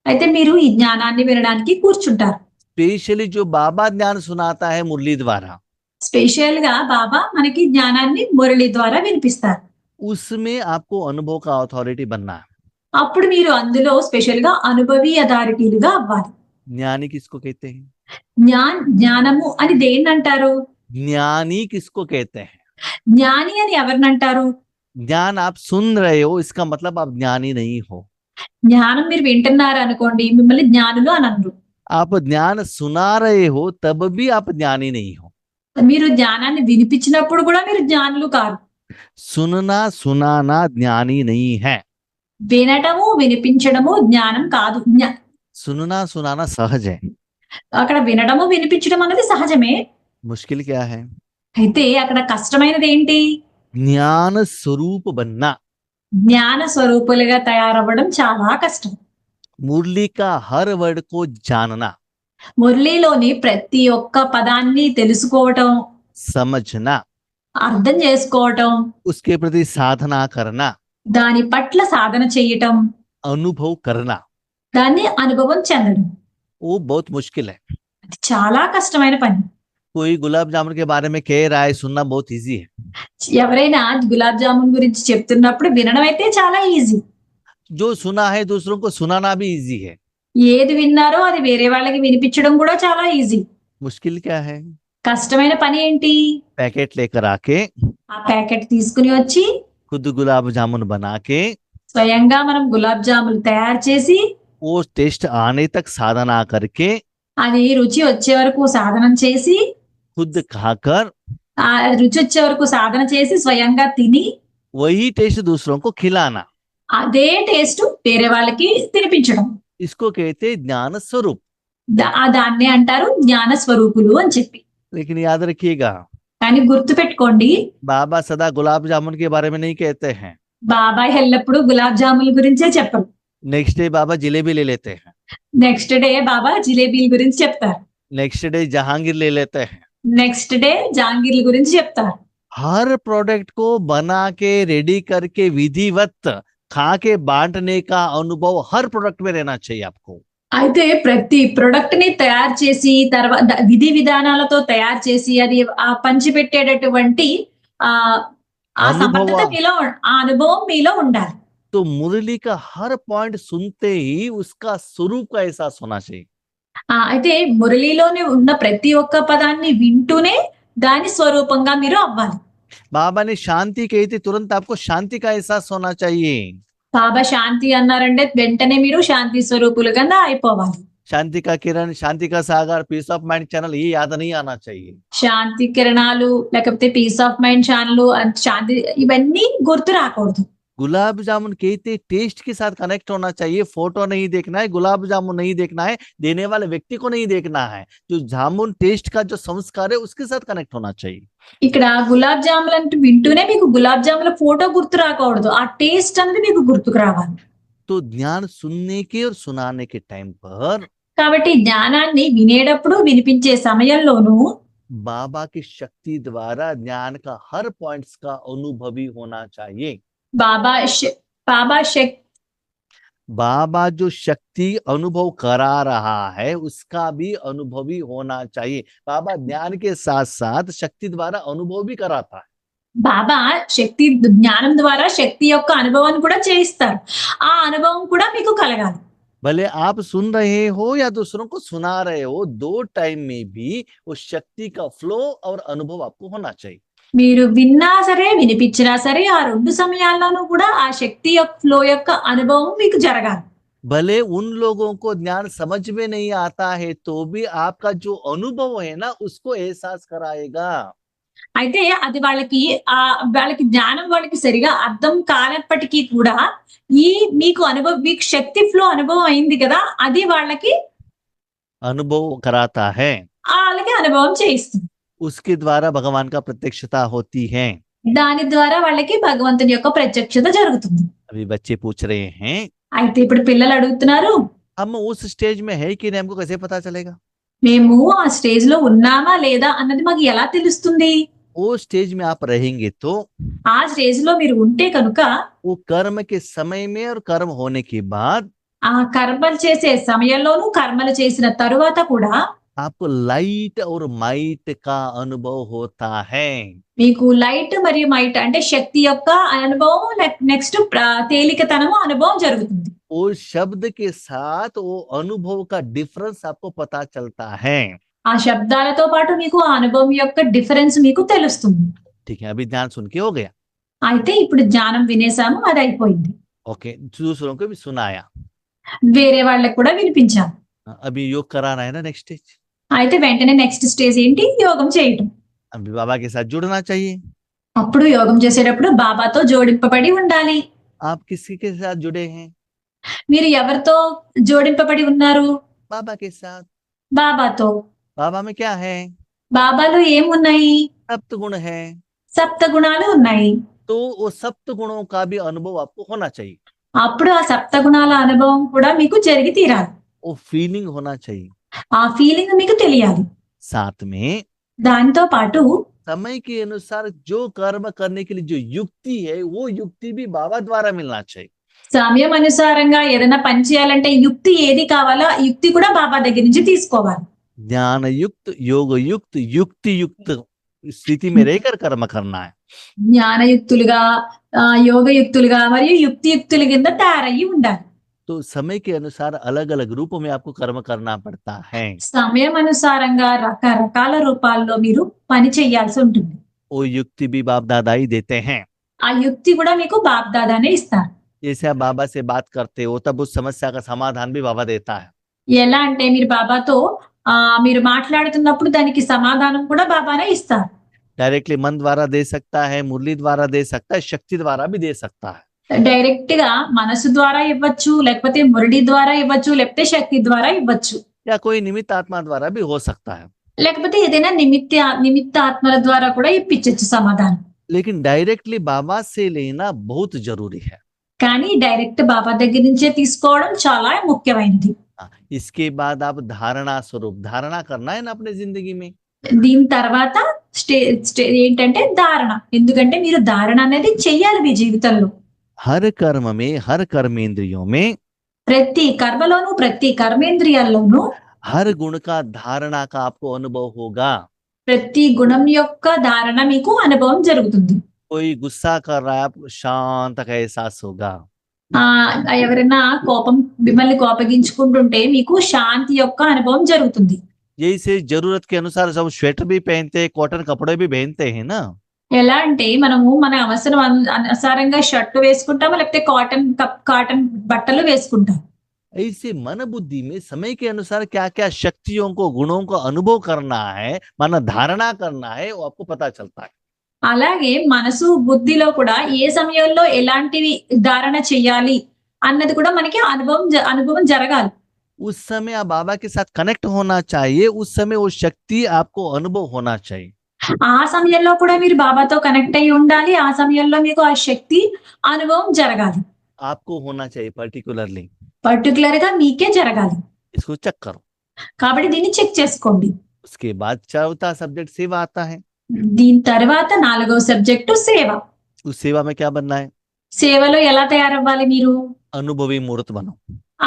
అయితే మీరు ఈ జ్ఞానాన్ని వినడానికి కూర్చుంటారు. स्पेशली जो बाबा ज्ञान सुनाता है मुरली द्वारा, స్పెషల్ గా బాబా మనకి జ్ఞానాన్ని మురళి ద్వారా వినిపిస్తారు. उसमें आपको अनुभव का अथॉरिटी बनना है। అప్పుడు మీరు అందులో స్పెషల్ గా అనుభవి అథారిటీలుగా అవ్వాలి. ज्ञानी किसको कहते हैं? జ్ఞానము అని దేన్ని అంటారు? ज्ञानी किसको कहते हैं? జ్ఞాని అని ఎవరిని అంటారు? ज्ञान आप सुन रहे हो इसका मतलब आप ज्ञानी नहीं हो। జ్ఞానం మీరు వింటున్నారు అనుకోండి, మిమ్మల్ని జ్ఞానులు అని అనరు. आप ज्ञान सुना रहे हो तब भी आप ज्ञानी नहीं हो। మీరు జ్ఞానాన్ని వినిపించినప్పుడు కూడా మీరు జ్ఞానులు కారు. सुनना सुनाना ज्ञानी नहीं है। వినటము వినిపించడము జ్ఞానం కాదు. सुनना सुनाना सहज है, అక్కడ వినడము వినిపించడం అనేది సహజమే. मुश्किल क्या है? అయితే అక్కడ కష్టమైనది ఏంటి? ज्ञान स्वरूप बनना। జ్ఞాన స్వరూపులుగా తయారవ్వడం చాలా కష్టం. मुरली का हर वर्ड को जानना, మురళీలోని ప్రతి ఒక్క పదాన్ని తెలుసుకోవటం, समझना, అర్థం చేసుకోవటం, उसके प्रति साधना करना, దాని పట్ల సాధన చేయటం, अनुभव करना, దాన్ని అనుభవం చెందడం वो बहुत मुश्किल है। అది చాలా కష్టమైన పని. कोई गुलाब जामुन के बारे में कह रहा है, सुनना बहुत इजी है। ఎవరైనా గులాబ్ జామున్ గురించి చెప్తున్నప్పుడు వినడం అయితే చాలా ఈజీ. जो सुना है दूसरों को सुनाना भी इजी है। ఏది విన్నారో అది వేరే వాళ్ళకి వినిపించడం కూడా చాలా ఈజీ. मुश्किल क्या है? కష్టమైన పని ఏంటి? पैकेट लेकर आके ఆ ప్యాకెట్ తీసుకుని వచ్చి खुद गुलाब जामुन बना के స్వయంగా మనం గులాబ్ జాములు తయారు చేసి वो टेस्ट आने तक साधना करके అది రుచి వచ్చే వరకు సాధన చేసి खुद खाकर ఆ రుచి వచ్చే వరకు సాధన చేసి స్వయంగా తిని वही टेस्ट दूसरों को खिलाना, అదే టేస్ట్ వేరే వాళ్ళకి తినిపించడం. इसको कहते हैं ज्ञान स्वरूप। దాన్నే అంటారు జ్ఞాన స్వరూపులు అని చెప్పి. लेकिन याद रखिएगा, కానీ గుర్తు పెట్టుకోండి, बाबा सदा गुलाब जामुन के बारे में नहीं कहते हैं। బాబాయ్ ఎల్లప్పుడూ గులాబ్ జాముల గురించే చెప్పరు. नेक्स्ट डे बाबा जलेबी ले लेते हैं, నెక్స్ట్ డే బాబా జిలేబీల గురించి చెప్తారు, नेक्स्ट डे जहांगीर ले लेते हैं। నెక్స్ట్ డే జాంగీర్ల గురించి చెప్తారు. हर प्रोडक्ट को बना के रेडी करके विधिवत खा के बांटने का अनुभव हर प्रोडक्ट में रहना चाहिए आपको। అయితే ప్రతి ప్రొడక్ట్ ని తయారు చేసి తర్వాత విధి విధానాలతో తయారు చేసి అది ఆ పంచిపెట్టేటటువంటి ఆ ఆ సమర్థత మీలో ఆ అనుభవం మీలో ఉండాలి. तो मुरली का हर पॉइंट सुनते ही उसका स्वरूप का एहसास होना चाहिए। అయితే మురళీలోనే ఉన్న ప్రతి ఒక్క పదాన్ని వింటూనే దాని స్వరూపంగా మీరు అవ్వాలి. बाबा ने शांति कही थी, तुरंत आपको शांति का एहसास होना चाहिए। బాబా శాంతి అన్నారంటే వెంటనే మీరు శాంతి స్వరూపులుగా అయిపోవాలి. शांति का किरण, शांति का सागर, पीस ऑफ माइंड चैनल, ये याद नहीं आना चाहिए। శాంతి కిరణాలు లేకపోతే పీస్ ఆఫ్ మైండ్ ఛానల్ శాంతి ఇవన్నీ గుర్తు రాకూడదు. गुलाब जामुन कहते टेस्ट के साथ कनेक्ट होना चाहिए, फोटो नहीं देखना है, गुलाब जामुन नहीं देखना है, देने वाले व्यक्ति को नहीं देखना है, जो जामुन टेस्ट का जो संस्कार है उसके साथ कनेक्ट होना चाहिए। ఇక్కడ గులాబ్ జాములు అంటే వింటూనే మీకు గులాబ్ జాముల ఫోటో గుర్తు రాకూడదు. ఆ టేస్ట్ అనేది మీకు గుర్తుకు రావాలి. तो ज्ञान सुनने के और सुनाने के टाइम पर కాబట్టి జ్ఞానాన్ని వినేటప్పుడు వినిపించే సమయంలోనూ बाबा की शक्ति द्वारा ज्ञान का हर पॉइंट्स का अनुभवी होना चाहिए। బాబా బాబా శక్తి बाबा जो शक्ति अनुभव करा रहा है उसका भी अनुभवी होना चाहिए। बाबा ज्ञान के साथ साथ शक्ति द्वारा अनुभव भी कराता है। బాబా శక్తి జ్ఞానం ద్వారా శక్తి యొక్క అనుభవాన్ని కూడా చేయిస్తారు. ఆ అనుభవం కూడా మీకు కలగాలి. भले आप सुन रहे हो या दूसरों को सुना रहे हो, दो टाइम में भी वो शक्ति का फ्लो और अनुभव आपको होना चाहिए। మీరు విన్నా సరే వినిపించినా సరే ఆ రెండు సమయాల్లోనూ కూడా ఆ శక్తి యొక్క ఫ్లో యొక్క అనుభవం మీకు జరగాలి. भले उन लोगों को ज्ञान समझ में नहीं आता है तो भी आपका जो अनुभव है ना उसको एहसास कराएगा। అయితే అది వాళ్ళకి జ్ఞానం వాళ్ళకి సరిగా అర్థం కానప్పటికీ కూడా మీకు శక్తి ఫ్లో అనుభవం అయింది కదా, అది వాళ్ళకి अनुभव कराता है, వాళ్ళకి అనుభవం చేయిస్తుంది. उसके द्वारा भगवान का प्रत्यक्षता होती है। దాని ద్వారా వాళ్ళకి భగవంతుని యొక్క ప్రత్యక్షత జరుగుతుంది. अभी बच्चे पूछ रहे हैं అయితే ఇప్పుడు పిల్లలు అడుగుతున్నారు, हम उस स्टेज में है कि नहीं, हमको कैसे पता चलेगा? మేము ఆ స్టేజ్ లో ఉన్నామా లేదా అన్నది మాకు ఎలా తెలుస్తుంది? वो स्टेज में आप रहेंगे तो ఆ స్టేజ్ లో మీరు ఉంటే కనుక वो कर्म के समय में और कर्म होने के बाद ఆ కర్మలు చేసే సమయంలోనూ కర్మలు చేసిన తరువాత కూడా आपको लाइट और माइट का अनुभव होता है। మీకు లైట్ మరియు మైట్ అంటే శక్తి యొక్క అనుభవం, నెక్స్ట్ తేలికతనము అనుభవం జరుగుతుంది. वो शब्द के साथ वो अनुभव का डिफरेंस आपको पता चलता है। ఆ శబ్దాలతో పాటు మీకు ఆ అనుభవం యొక్క డిఫరెన్స్ మీకు తెలుస్తుంది. ठीक है, अभी ध्यान सुन के हो गया। అయితే ఇప్పుడు జ్ఞానం వినేసాము, అది అయిపోయింది. ओके, दूसरों को भी सुनाया। వేరే వాళ్ళకి కూడా వినిపించాము. अभी योग कराना है ना, नेक्स्ट स्टेज। అయితే వెంటనే నెక్స్ట్ స్టేజ్ ఏంటి? యోగం చేయటం. अभी बाबा के साथ जुड़ना चाहिए। అప్పుడు యోగం చేసేటప్పుడు బాబాతో జోడింపబడి ఉండాలి. आप किसी के साथ जुड़े हैं? మీరు ఎవరితో జోడింపబడి ఉన్నారు? बाबा के साथ। బాబాతో. बाबा में क्या है? బాబాలో ఏమున్నాయి? सप्त गुण है। సప్త గుణాలు ఉన్నాయి. तो वो सप्त गुणों का भी अनुभव आपको होना चाहिए। అప్పుడు ఆ సప్త గుణాల అనుభవం కూడా మీకు జరిగి తీరాలి. वो फीलिंग होना चाहिए। ఆ ఫీలింగ్ మీకు తెలియాలి. साथ में దానితో పాటు समय के अनुसार जो कर्म करने के लिए जो युक्ति है वो युक्ति भी बाबा द्वारा मिलना चाहिए। సమయం అనుసారంగా ఏదైనా పని చేయాలంటే యుక్తి ఏది కావాలో ఆ యుక్తి కూడా బాబా దగ్గర నుంచి తీసుకోవాలి. ज्ञान युक्त, योग युक्त, युक्ति युक्त स्थिति में रहकर कर्म करना है। జ్ఞానయుక్తులుగా, యోగయుక్తులుగా మరియు యుక్తియుక్తుల కింద తయారయ్యి ఉండాలి. तो समय के अनुसार अलग अलग रूपों में आपको कर्म करना पड़ता है। సమయం అనుసారంగా రకరకాల రూపాల్లో మీరు పని చేయాల్సి ఉంటుంది. वो युक्ति भी बाप दादा ही देते हैं। ఆ యుక్తి కూడా మీకు బాప్ దాదానే ఇస్తారు. जैसे आप बाबा से बात करते हो तब उस समस्या का समाधान भी बाबा देता है। ఎలా అంటే మీరు బాబాతో మీరు మాట్లాడుతున్నప్పుడు దానికి సమాధానం కూడా బాబానే ఇస్తారు. डायरेक्टली मन द्वारा दे सकता है, मुरली द्वारा दे सकता है, शक्ति द्वारा भी दे सकता है। డైరెక్ట్ గా మనసు ద్వారా ఇవ్వచ్చు, లేకపోతే మురళి ద్వారా ఇవ్వచ్చు, లేకపోతే శక్తి ద్వారా ఇవ్వచ్చు, या कोई निमित्त आत्मा द्वारा भी हो सकता है। లేకపోతే ఏదైనా నిమిత్త ఆత్మల ద్వారా కూడా ఇప్పించచ్చు సమాధానం. लेकिन डायरेक्टली बाबा से लेना बहुत जरूरी है। కానీ డైరెక్ట్ బాబా దగ్గర నుంచే తీసుకోవడం చాలా ముఖ్యమైనది. इसके बाद आप धारणा स्वरूप धारणा करना है ना अपने जिंदगी में। దీని తర్వాత ఏంటంటే ధారణ. ఎందుకంటే మీరు ధారణ అనేది చెయ్యాలి మీ జీవితంలో. हर कर्म में, हर कर्मेंद्रियों में, ప్రతి కర్మలోను, ప్రతి కర్మేంద్రియాల్లోనూ हर गुण का धारणा का आपको अनुभव होगा। ప్రతి గుణం యొక్క ధారణ మీకు అనుభవం జరుగుతుంది. कोई गुस्सा कर रहा है, आपको शांत का एहसास होगा। ఎవరైనా మిమ్మల్ని కోపగించుకుంటుంటే మీకు శాంతి యొక్క అనుభవం జరుగుతుంది. जैसे जरूरत के अनुसार सब स्वेटर भी पहनते हैं, कॉटन कपड़े भी पहनते हैं ना। ఎలా అంటే మనము మన అవసరం అనుసారంగా షర్ట్ వేసుకుంటాము, లేకపోతే కాటన్ బట్టలు వేసుకుంటాం. ऐसे मन बुद्धि में समय के अनुसार क्या क्या शक्तियों को, गुणों को अनुभव करना है, मन धारणा करना है, वो आपको पता चलता है। అలాగే మనసు, బుద్ధిలో కూడా ఏ సమయంలో ఎలాంటివి ధారణ చెయ్యాలి అన్నది కూడా మనకి అనుభవం జరగాలి. उस समय आप बाबा के साथ कनेक्ट होना चाहिए, उस समय वो शक्ति आपको अनुभव होना चाहिए। ఆ సమయంలో కూడా మీరు బాబాతో కనెక్ట్ అయ్యి ఉండాలి. ఆ సమయంలో మీకు ఆ శక్తి అనుభవం జరగాలి. आपको होना चाहिए पर्टिकुलरली। పర్టిక్యులర్‌గా మీకే జరగాలి. इसको चेक करो। కాబట్టి దీన్ని చెక్ చేసుకోండి. उसके बाद चौथा सब्जेक्ट सेवा आता है। దీని తర్వాత 4వ సబ్జెక్టు సేవ. उस सेवा में क्या बनना है? సేవలో ఎలా తయారవ్వాలి మీరు? अनुभवी मूर्त बनो।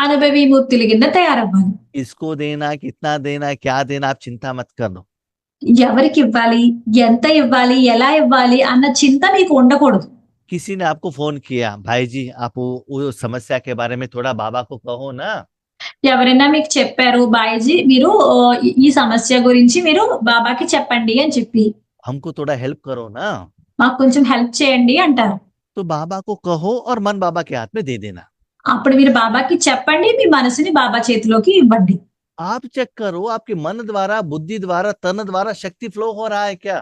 అనుభవీ మూర్తుల కింద తయారవ్వాలి. इसको देना, कितना देना, क्या देना, आप चिंता मत करो। ఎవరికి ఇవ్వాలి? ఎంత ఇవ్వాలి? ఎలా ఇవ్వాలి? అన్న చింత మీకు ఉండకూడదు. किसी ने आपको फोन किया, भाई जी आप वो समस्या के बारे में थोड़ा बाबा को कहो ना। ఎవరైనా మీకు చెప్పారు, బాయ్‌జీ మీరు ఈ సమస్య గురించి మీరు బాబాకి చెప్పండి అని చెప్పి, हमको थोड़ा हेल्प करो ना। మాకు కొంచెం హెల్ప్ చేయండి అంటారు. तो बाबा को कहो और मन बाबा के हाथ में दे देना। అప్పుడు మీరు బాబాకి చెప్పండి, మీ మనసుని బాబా చేతిలోకి ఇవ్వండి. आप चेक करो आपके मन द्वारा, बुद्धि द्वारा, तन द्वारा शक्ति फ्लो हो रहा है क्या?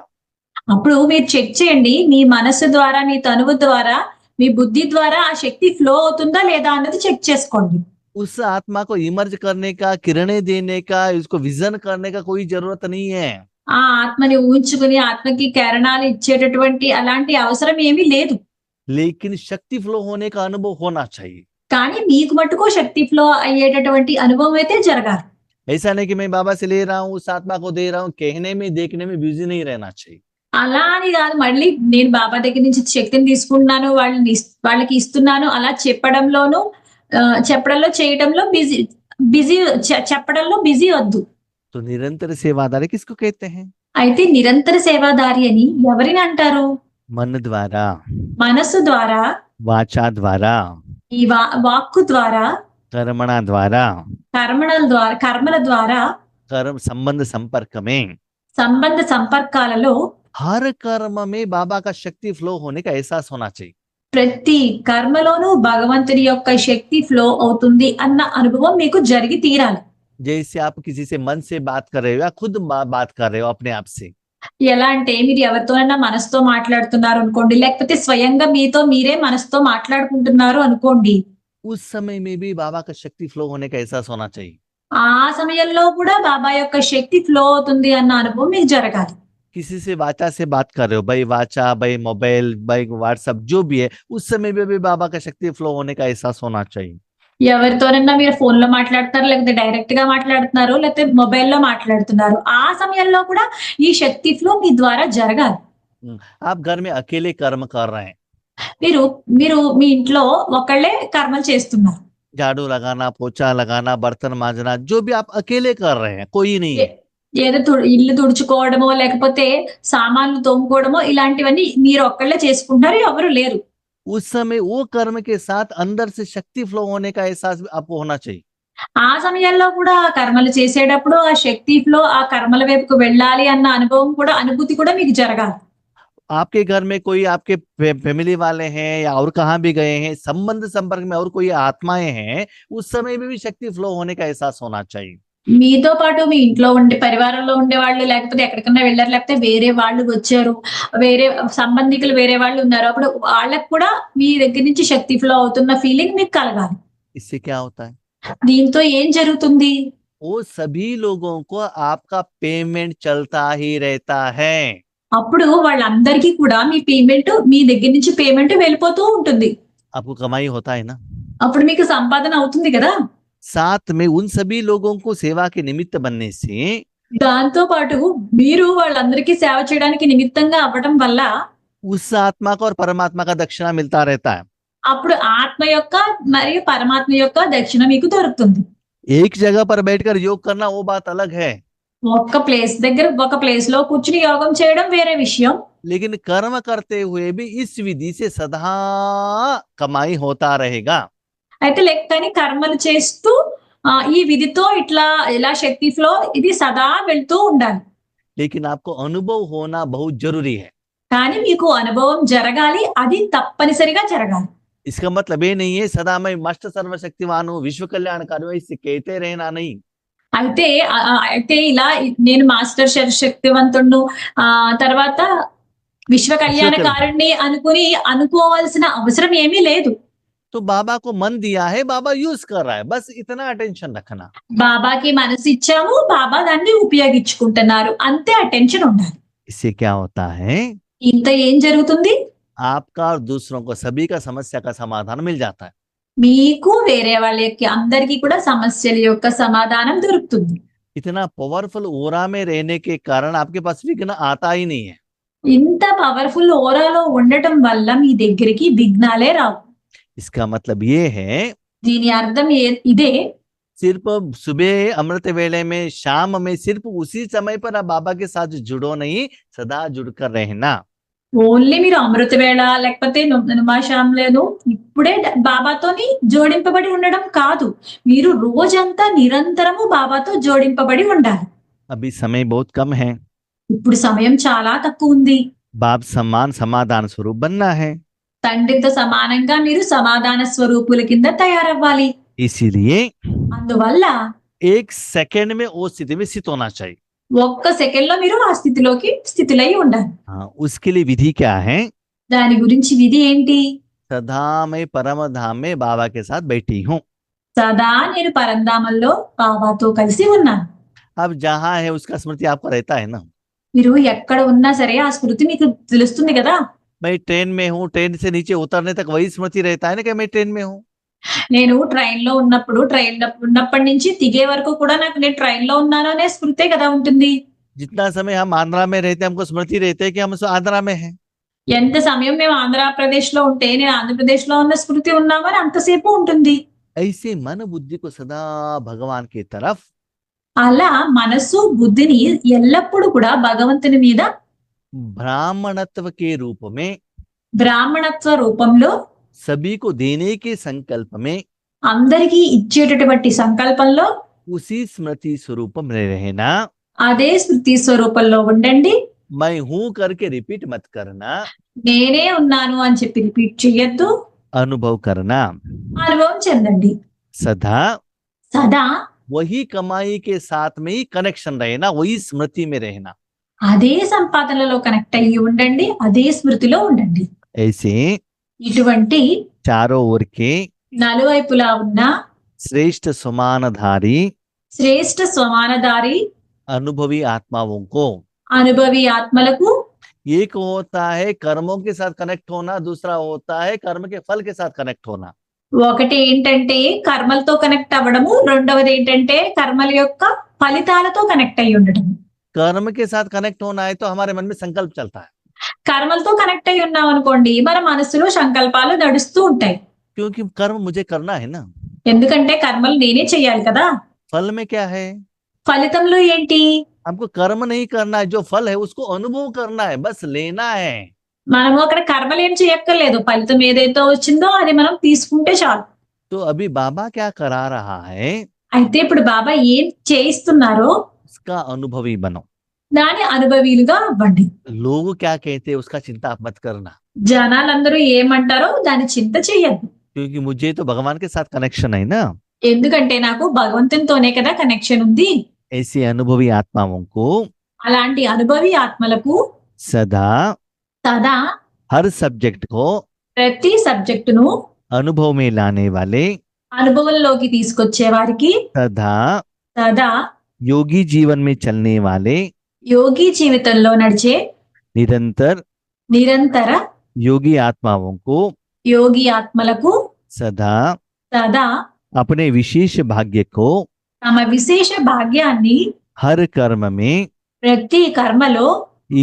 అప్పుడు మీరు చెక్ చేయండి, మీ మనసు ద్వారా, మీ తనువు ద్వారా, మీ బుద్ధి ద్వారా ఆ శక్తి ఫ్లో అవుతుందా లేదా అన్నది చెక్ చేసుకోండి. उस आत्मा को इमर्ज करने का, किरणें देने का, इसको विजन करने का कोई जरूरत नहीं है। ఆ ఆత్మని ఊహించుకుని ఆత్మకి కిరణాలు ఇచ్చేటటువంటి అలాంటి అవసరం ఏమీ లేదు. लेकिन शक्ति फ्लो होने का अनुभव होना चाहिए। కానీ మీకు మట్టుకు శక్తి ఫ్లో అయ్యేటటువంటి అనుభవం అయితే జరగాలి. ऐसा नहीं कि मैं बाबा से ले रहा हूँ, उस आत्मा को दे रहा हूँ, कहने में देखने में बिजी नहीं रहना चाहिए। అలా అని కాదు, మళ్ళీ నేను బాబా దగ్గర నుంచి శక్తిని తీసుకుంటున్నాను, వాళ్ళకి ఇస్తున్నాను అలా చెప్పడంలోను చెప్పడంలో చేయడంలో బిజీ బిజీ చెప్పడంలో బిజీ వద్దు. तो निरंतर सेवादारी किसको कहते हैं? అయితే నిరంతర సేవాదారి అని ఎవరిని అంటారు? मन द्वारा, మనసు ద్వారా, वाचा द्वारा, ఈ వాక్కు ద్వారా, कर्मणा द्वारा, కర్మల ద్వారా, कर्म संबंध संपर्क में, సంబంధ సంపర్కాలలో हर कर्म में बाबा का शक्ति फ्लो होने का एहसास होना चाहिए। ప్రతి కర్మలోనూ భగవంతుని యొక్క శక్తి ఫ్లో అవుతుంది అన్న అనుభవం మీకు జరిగి తీరాలి. जैसे आप किसी से मन से बात कर रहे हो या खुद बात कर रहे हो अपने आप से, ఎలా అంటే మీరు ఎవరితోనైనా మనసుతో మాట్లాడుతున్నారు అనుకోండి, లేకపోతే స్వయంగా మీతో మీరే మనసుతో మాట్లాడుకుంటున్నారు అనుకోండి, उस समय में भी बाबा का शक्ति फ्लो होने का एहसास होना चाहिए। ఆ సమయంలో కూడా బాబా యొక్క శక్తి ఫ్లో అవుతుంది అన్న అనుభవం మీకు జరగాలి. किसी से वाचा से बात कर रहे हो, भाई वाचा, भाई मोबाइल, भाई व्हाट्सएप, जो भी है, उस समय में भी बाबा का शक्ति फ्लो होने का एहसास होना चाहिए। ఎవరితోనైనా మీరు ఫోన్ లో మాట్లాడుతున్నారు, లేకపోతే డైరెక్ట్ గా మాట్లాడుతున్నారు, లేకపోతే మొబైల్లో మాట్లాడుతున్నారు, ఆ సమయంలో కూడా ఈ శక్తి ఫ్లో మీ ద్వారా జరగాలి. आप घर में अकेले कर्म कर रहे हैं, మీరు మీరు మీ ఇంట్లో ఒకళ్ళే కర్మలు చేస్తున్నారు, झाड़ू लगाना, पोछा लगाना, बर्तन मांजना, जो भी आप अकेले कर रहे हैं, कोई नहीं है। ఏదో ఇల్లు తుడుచుకోవడమో లేకపోతే సామాన్లు తోముకోవడమో ఇలాంటివన్నీ మీరు ఒక్కళ్ళే చేసుకుంటారు, ఎవరు లేరు. उस समय वो कर्म के साथ अंदर से शक्ति फ्लो होने का एहसास भी आपको होना चाहिए। ఆ సమయాల్లో కూడా ఆ కర్మలు చేసేటప్పుడు ఆ శక్తి ఫ్లో ఆ కర్మల వైపుకు వెళ్ళాలి అన్న అనుభూతి కూడా మీకు జరగాలి. आपके घर में कोई आपके फैमिली वाले हैं या और कहाँ भी गए हैं, संबंध संपर्क में और कोई आत्माएं हैं, उस समय में भी शक्ति फ्लो होने का एहसास होना चाहिए। మీతో పాటు మీ ఇంట్లో ఉండే పరివారంలో ఉండే వాళ్ళు, లేకపోతే ఎక్కడికన్నా వెళ్ళారు, లేకపోతే వేరే వాళ్ళు వచ్చారు, వేరే సంబంధికులు వేరే వాళ్ళు ఉన్నారు, అప్పుడు వాళ్ళకు కూడా మీ దగ్గర నుంచి శక్తి ఫ్లో అవుతున్న ఫీలింగ్ మీకు కలగాలి. इससे क्या होता है? దీంతో ఏం జరుగుతుంది? वो सभी लोगों को आपका पेमेंट चलता ही रहता है। అప్పుడు వాళ్ళందరికీ కూడా మీ దగ్గర నుంచి పేమెంట్ వెళ్ళిపోతూ ఉంటుంది. आपको कमाई होता है ना, అప్పుడు మీకు సంపాదన అవుతుంది కదా. साथ में उन सभी लोगों को सेवा के निमित्त बनने से దాంతో పాటు మీరు వాళ్ళందరికీ సేవ చేయడానికి నిమిత్తంగా అవ్వడం వల్ల उस आत्मा को और परमात्मा का दक्षिणा मिलता रहता है। అప్పుడు ఆత్మ యొక్క మరియు పరమాత్మ యొక్క దక్షిణ మీకు దొరుకుతుంది. एक जगह पर बैठकर योग करना वो बात अलग है, ఒక్క ప్లేస్ లో కూర్చుని యోగం చేయడం వేరే విషయం. लेकिन कर्म करते हुए भी इस विधि से सदा कमाई होता रहेगा। అయితే కానీ కర్మలు చేస్తూ ఈ విధితో ఇలా శక్తి ఫ్లో ఇది సదా వెళ్తూ ఉండాలి. लेकिन आपको अनुभव होना बहुत जरूरी है। కానీ మీకు అనుభవం జరగాలి, అది తప్పనిసరిగా జరగాలి. इसका मतलब ये नहीं है सदा मैं मस्त सर्वशक्तिवान हूँ, विश्व कल्याणकारी हूँ, इससे कहते रहना नहीं। అయితే ఇలా నేను మాస్టర్ శక్తివంతుడు తర్వాత విశ్వ కళ్యాణకారుణ్ణి అనుకుని అనుకోవాల్సిన అవసరం ఏమీ లేదు. तो बाबा को मन दिया है, बाबा यूज कर रहा है, बस इतना अटेंशन रखना। బాబాకి మనసు ఇచ్చాము, బాబా దాన్ని ఉపయోగించుకుంటున్నారు, అంతే అటెన్షన్ ఉండాలి. इससे क्या होता है, ఇంత ఏం జరుగుతుంది, आपका और दूसरों को सभी का समस्या का समाधान मिल जाता है। మీకు వేరే వాళ్ళకి అందరికీ కూడా సమస్యల యొక్క సమాధానం దొరుకుతుంది. इतना पावरफुल ओरा में रहने के कारण आपके पास विघ्न आता ही नहीं है। ఇంత పవర్ఫుల్ ఓరాలో ఉండటం వల్ల మీ దగ్గరికి విఘ్నాలే రావు. इसका मतलब ये है, దీని అర్థం ఇదే, सिर्फ सुबह अमृत वेले में, शाम में, सिर्फ उसी समय पर आप बाबा के साथ जुड़ो नहीं, सदा जुड़कर रहना। ఓన్లీ మీరు అమృత వేళ లేకపోతే నుమాశాంలేదు ఇప్పుడే బాబాతోని జోడింపబడి ఉండడం కాదు, మీరు రోజంతా నిరంతరము బాబాతో జోడింపబడి ఉండాలి. अभी समय बहुत कम है, ఇప్పుడు సమయం చాలా తక్కువ ఉంది. बाप सम्मान समाधान स्वरूप बनना है, తండ్రితో సమానంగా మీరు సమాధాన స్వరూపుల కింద తయారవ్వాలి. इसीलिए అందువల్ల एक सेकंड में वो स्थिति में स्थित होना चाहिए। ఒక్క సెకండ్ లో మీరు ఆ స్థితిలై ఉండాలి. हाँ, उसके लिए विधि क्या है, దాని గురించి విధి ఏంటి, सदा मैं परम धाम में बाबा के साथ बैठी हूँ। సదా నేను పరంధామంలో బాబాతో కలిసి ఉన్నాను. अब जहाँ है उसका स्मृति आपको रहता है ना। మీరు ఎక్కడ ఉన్నా సరే ఆ స్మృతి మీకు తెలుస్తుంది కదా. मैं ट्रेन में हूँ, ट्रेन से नीचे उतरने तक वही स्मृति रहता है ना कि मैं ट्रेन में हूँ। నేను ట్రైన్ లో ఉన్నప్పటి నుంచి దిగే వరకు కూడా నాకు నేను ట్రైన్ లో ఉన్నాను అనే స్మృతే కదా ఉంటుంది. जितना समय हम आंध्रा में रहते हैं, हमको स्मृति रहते है कि हम आंध्रा में हैं। ఎంత సమయం మేము ఆంధ్రప్రదేశ్ లో ఉంటే నేను ఆంధ్రప్రదేశ్ లో ఉన్న స్మృతి ఉన్నామని అంతసేపు ఉంటుంది. ऐसे मन बुद्धि को सदा भगवान की तरफ, అలా మనసు బుద్ధిని ఎల్లప్పుడూ కూడా భగవంతుని మీద ब्राह्मणत्व के रूप में, బ్రాహ్మణత్వ రూపంలో, सभी को देने के संकल्प में, అందరికీ ఇచ్చేటటువంటి సంకల్పంలో, उसी स्मृति स्वरूप में रहना। అదే స్మృతి స్వరూపంలో ఉండండి. मैं हूं करके रिपीट मत करना, నేనే ఉన్నాను అని చెప్పి రిపీట్ చెయ్యొద్దు, अनुभव करना। అనుభవం చెందండి. सदा సదా वही कमाई के साथ में ही कनेक्शन रहना, वही स्मृति में रहना। అదే సంపాదనలో కనెక్ట్ అయ్యి ఉండండి, అదే స్మృతిలో ఉండండి. ऐसे ఇటువంటి चारों ओर के నలువైపులా ఉన్న श्रेष्ठ समानधारी శ్రేష్ఠ సమానదారి अनुभवी आत्माओं को, అనుభవి ఆత్మలకు एक होता है कर्मों के साथ कनेक्ट होना, दूसरा होता है कर्म के फल के साथ कनेक्ट होना। ఒకటి ఏంటంటే కర్మలతో కనెక్ట్ అవ్వడము, రెండవది ఏంటంటే కర్మల యొక్క ఫలితాలతో కనెక్ట్ అయ్యి ఉండడం. कर्म के साथ कनेक्ट होना है तो हमारे मन में संकल्प चलता है, కర్మలతో కనెక్ట్ అయ్యి ఉన్నాం అనుకోండి, మన మనసులో సంకల్పాలు నడుస్తూ ఉంటాయి. क्योंकि कर्म मुझे करना है ना। ఎందుకంటే కర్మలు నేనే చెయ్యాలి కదా. फल में क्या है, ఫలితంలో ఏంటి, हमको कर्म नहीं करना है, जो फल है उसको अनुभव करना है, बस लेना है। మనము అక్కడ కర్మలు ఏం చేయక్కర్లేదు, ఫలితం ఏదైతే వచ్చిందో అది మనం తీసుకుంటే చాలు. तो अभी बाबा क्या करा रहा है, అయితే ఇప్పుడు బాబా ఏం చేయిస్తున్నారో उसका अनुभवी बनो। దాని అనుభవీలుగా అవ్వండి. लोग क्या कहते हैं उसका चिंता आप मत करना, జనాలందరూ ఏమంటారో దాని చింత చెయ్యద్దు. क्योंकि मुझे तो भगवान के साथ कनेक्शन है ना। ఎందుకంటే నాకు భగవంతునితోనే కదా కనెక్షన్ ఉంది. ऐसे अनुभवी आत्माओं को అలాంటి అనుభవి ఆత్మలకు सदा సదా हर सब्जेक्ट को ప్రతి సబ్జెక్టును अनुभव में लाने वाले, అనుభవంలోకి తీసుకొచ్చే వారికి, सदा సదా योगी जीवन में चलने वाले, యోగి జీవితంలో నడిచే నిరంతర योगी आत्माओं को యోగి ఆత్మలకు सदा సదా अपने विशेष भाग्य को తమ విశేష భాగ్యాన్ని हर कर्म में ప్రతి కర్మలో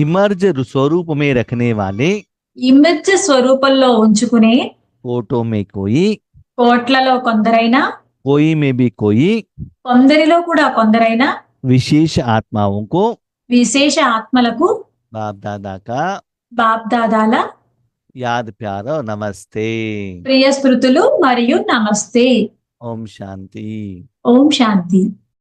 इमर्ज स्वरूप में रखने वाले, ఇమిడ్జ స్వరూపంలో ఉంచుకునే कोटों में कोई, కోట్లలో కొందరైనా, कोई में भी कोई కొందరిలో కూడా కొందరైనా विशेष आत्माओं को విశేష ఆత్మలకు बाप दादा का బాప్దాదాల याद प्यार और नमस्ते। ప్రియ స్మృతులు మరియు నమస్తే. ओम शांति। ఓం శాంతి.